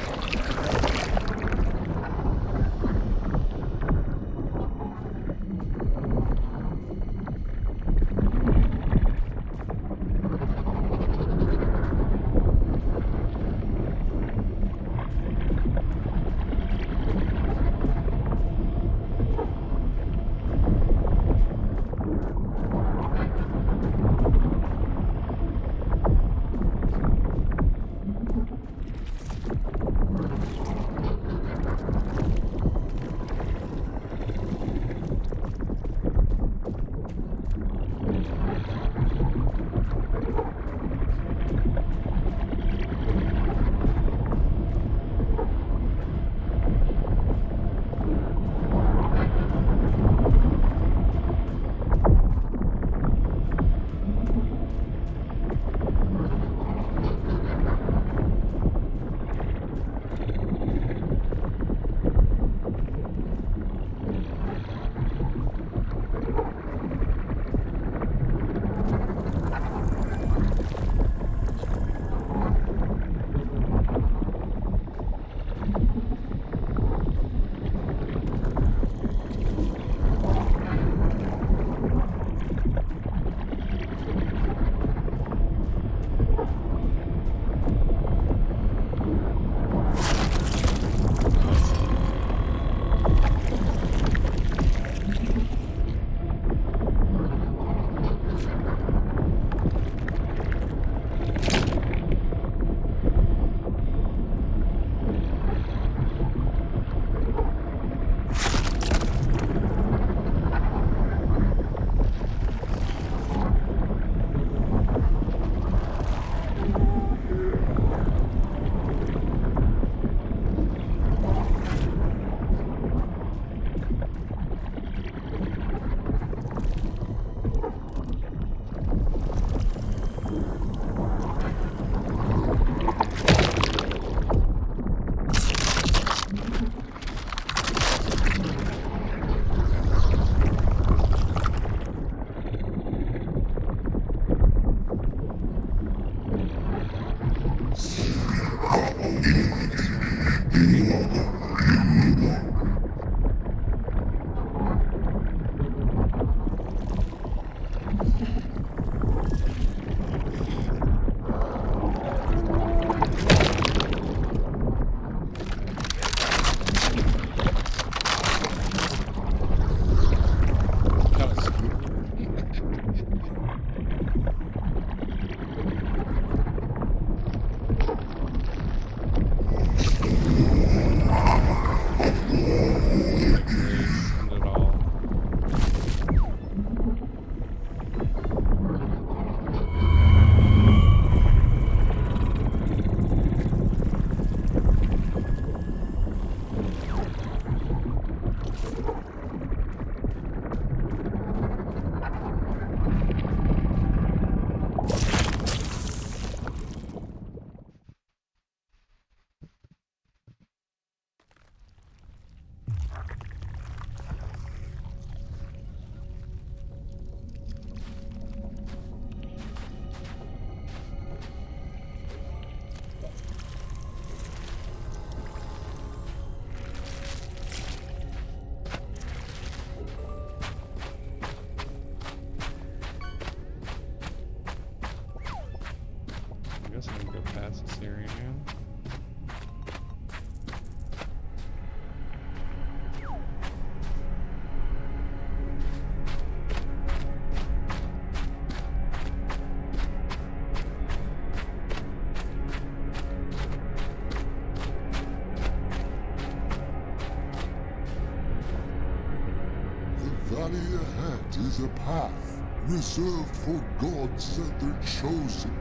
valley ahead is a path reserved for gods and their chosen.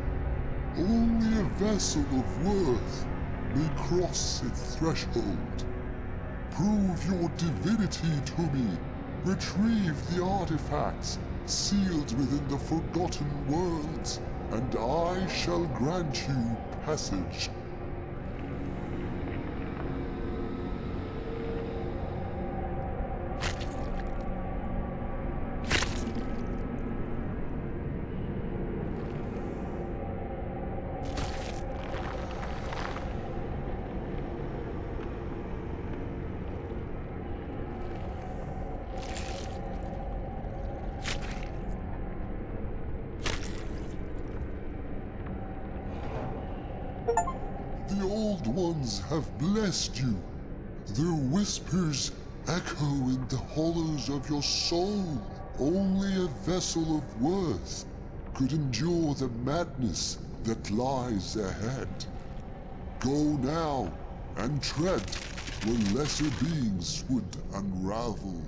Only a vessel of worth may cross its threshold. Prove your divinity to me. Retrieve the artifacts sealed within the Forgotten Worlds, and I shall grant you passage. The Old Ones have blessed you. Their whispers echo in the hollows of your soul. Only a vessel of worth could endure the madness that lies ahead. Go now and tread where lesser beings would unravel.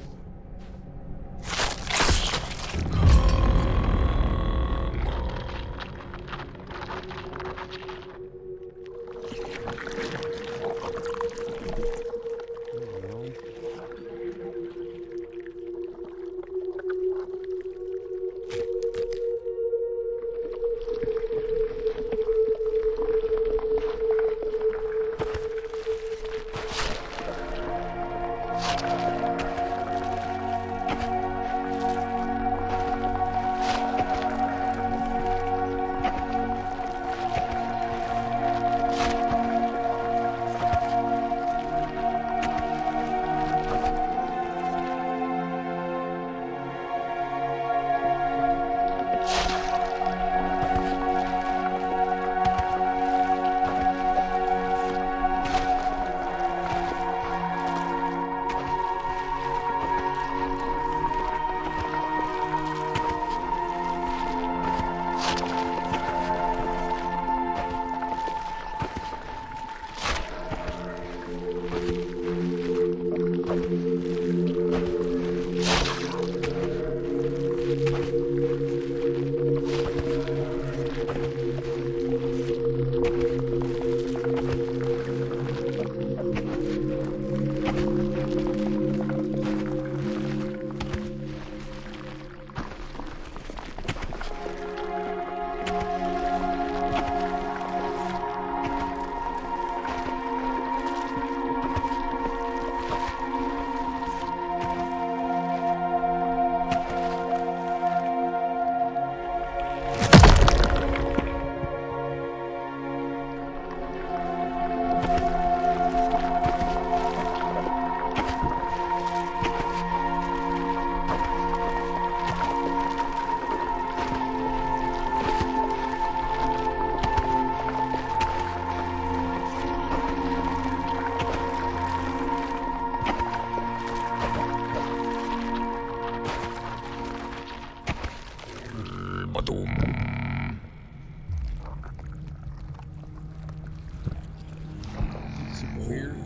Weird.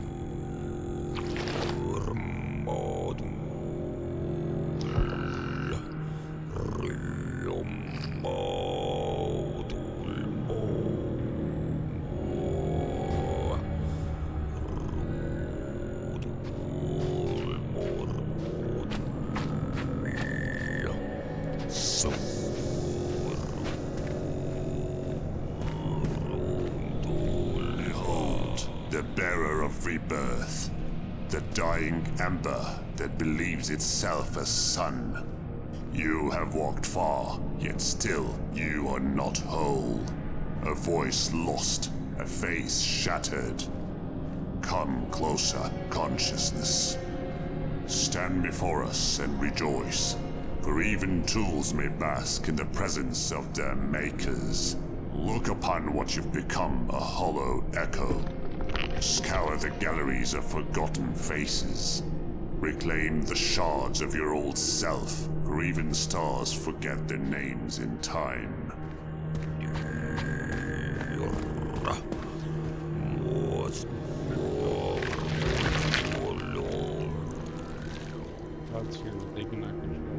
The bearer of rebirth. The dying ember that believes itself a sun. You have walked far, yet still you are not whole. A voice lost, a face shattered. Come closer, consciousness. Stand before us and rejoice, for even tools may bask in the presence of their makers. Look upon what you've become, a hollow echo. Scour the galleries of forgotten faces. Reclaim the shards of your old self, for even stars forget their names in time. God's here, taking that control.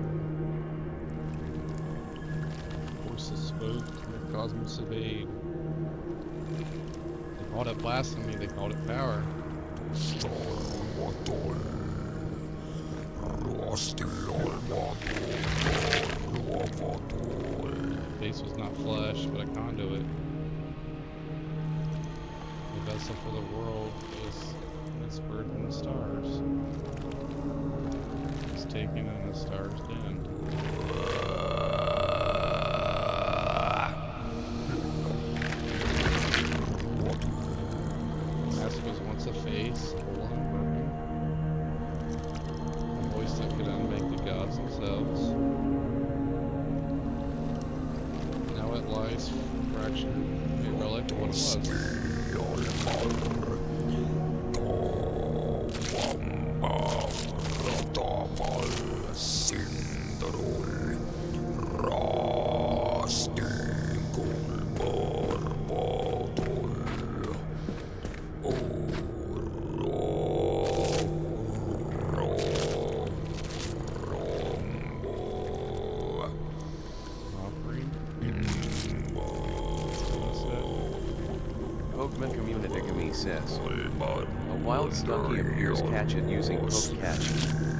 The cosmos evade. They called it blasphemy, they called it power. Face was not flesh, but a conduit. A vessel for the world was bird in the stars. It's taken in the stars den. Mask was once a face, whole and broken. A voice that could unmake the gods themselves. Now it lies fractured, a relic of what it was. Says, a wild skunky appears, catch it using poke catch,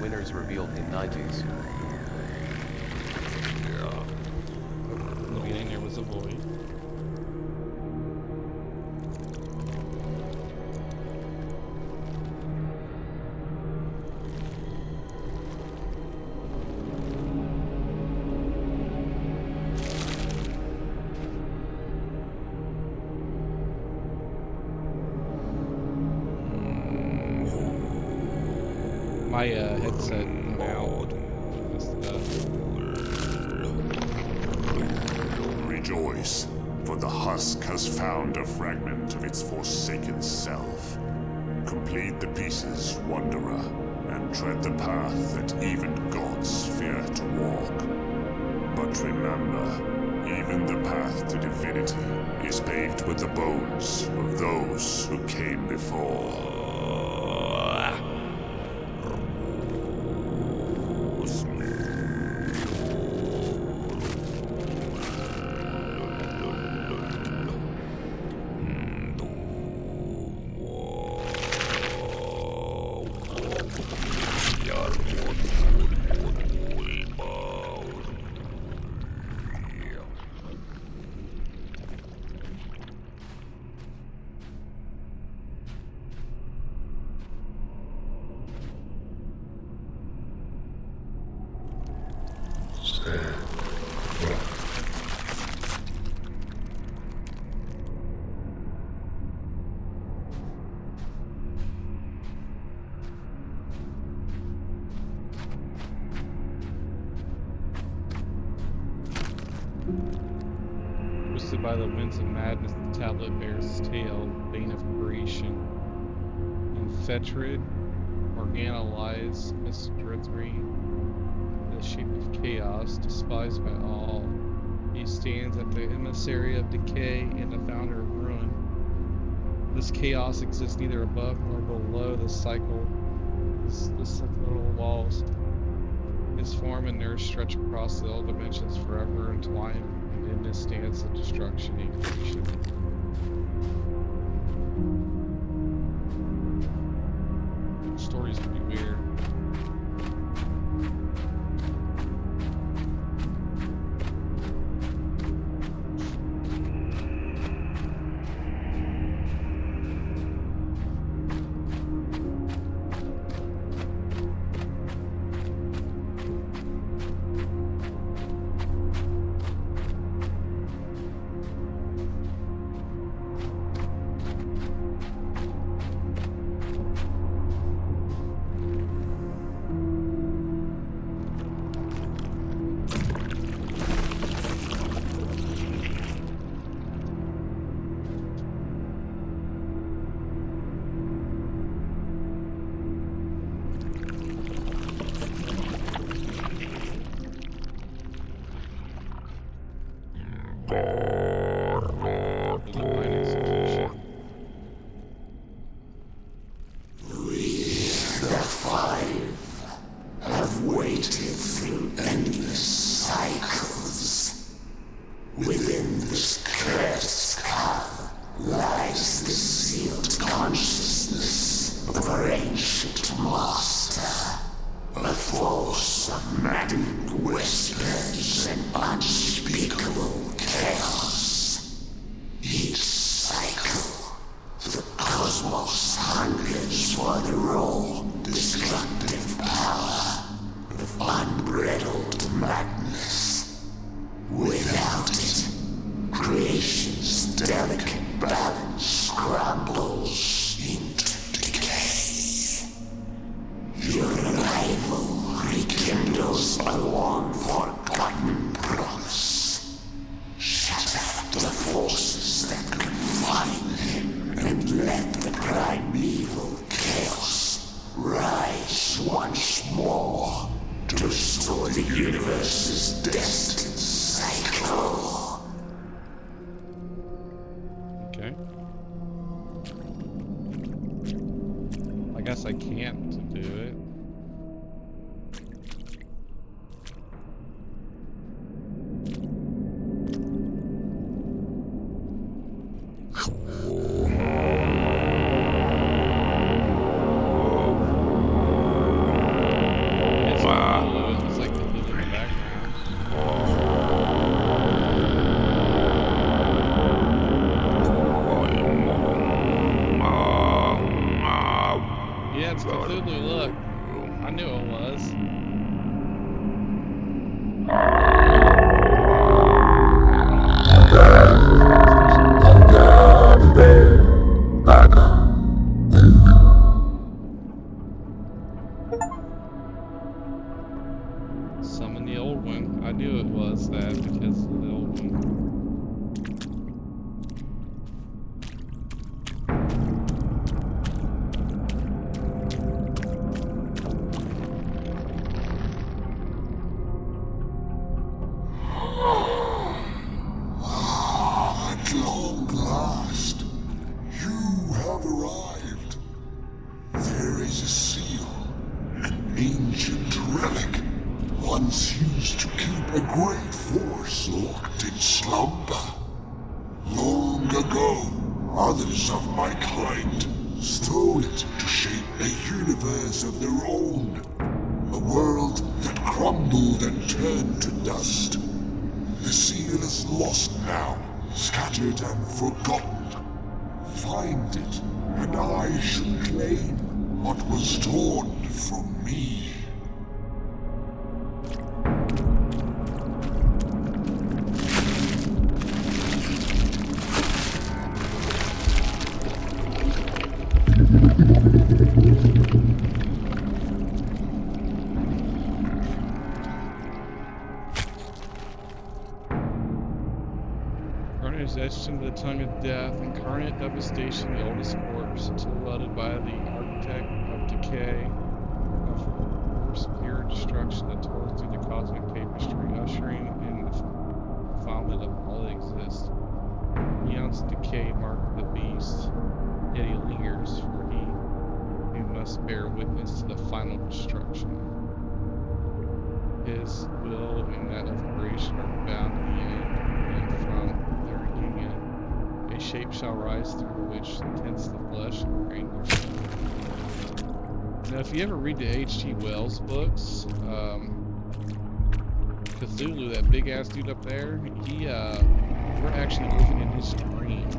winners revealed in 90s. In the beginning there was a void. My headset went out. Rejoice, for the husk has found a fragment of its forsaken self. Complete the pieces, wanderer, and tread the path that even gods fear to walk. But remember, even the path to divinity is paved with the bones of those who came before. Twisted by the winds of madness, the tablet bears its tail, bane of creation. Infetrid, Morgana lies, mystery, the shape of chaos, despised by all. He stands at the emissary of decay and the founder of ruin. This chaos exists neither above nor below the cyclical walls. His form and nerves stretch across the old dimensions forever entwined, and in this stands the destruction and creation. The story's pretty weird. Waited through endless cycles. Within is an unspeakable chaos. Each cycle, the cosmos hungers for the raw, destructive power of unbridled madness. Without it, creation's delicate balance crumbles into decay. Your arrival rekindles a long-forgotten promise. Shatter the forces that confine him and let the primeval chaos rise once more to restore the universe's destined cycle. Okay. I guess I can't do it. It's like the Lulu in the background. Yeah, it's Cthulhu, look. I knew it was. Summon the old one. I knew it was that because of the old one. At long last, you have arrived. There is a seal, an ancient relic, once used to keep a great force locked in slumber. Long ago, others of my kind stole it to shape a universe of their own. A world that crumbled and turned to dust. The seal is lost now, scattered and forgotten. Find it, and I should claim what was torn from me. Is etched into the tongue of death, incarnate devastation, the oldest corpse, silhouetted by the architect of decay, of first pure destruction that tore through the cosmic tapestry, ushering in the defilement of all that exists. Eon's decay marked the beast, yet he lingers, for he must bear witness to the final destruction. His will and that of creation are bound in the end, and from a shape shall rise through which tents the flesh and grain thereof. Now, if you ever read the H.G. Wells books, Cthulhu, that big ass dude up there, we're actually living in his dream.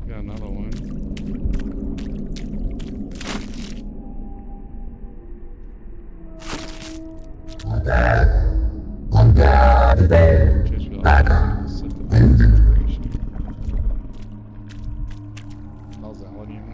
Got another one. How's that one even?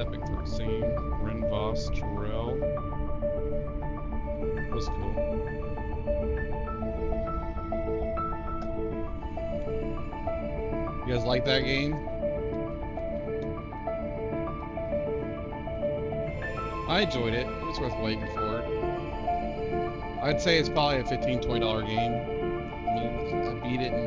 Epic 13. Renvos Terrell. Was cool. You guys like that game? I enjoyed it. It was worth waiting for. I'd say it's probably a $15-20 game. I mean, I beat it in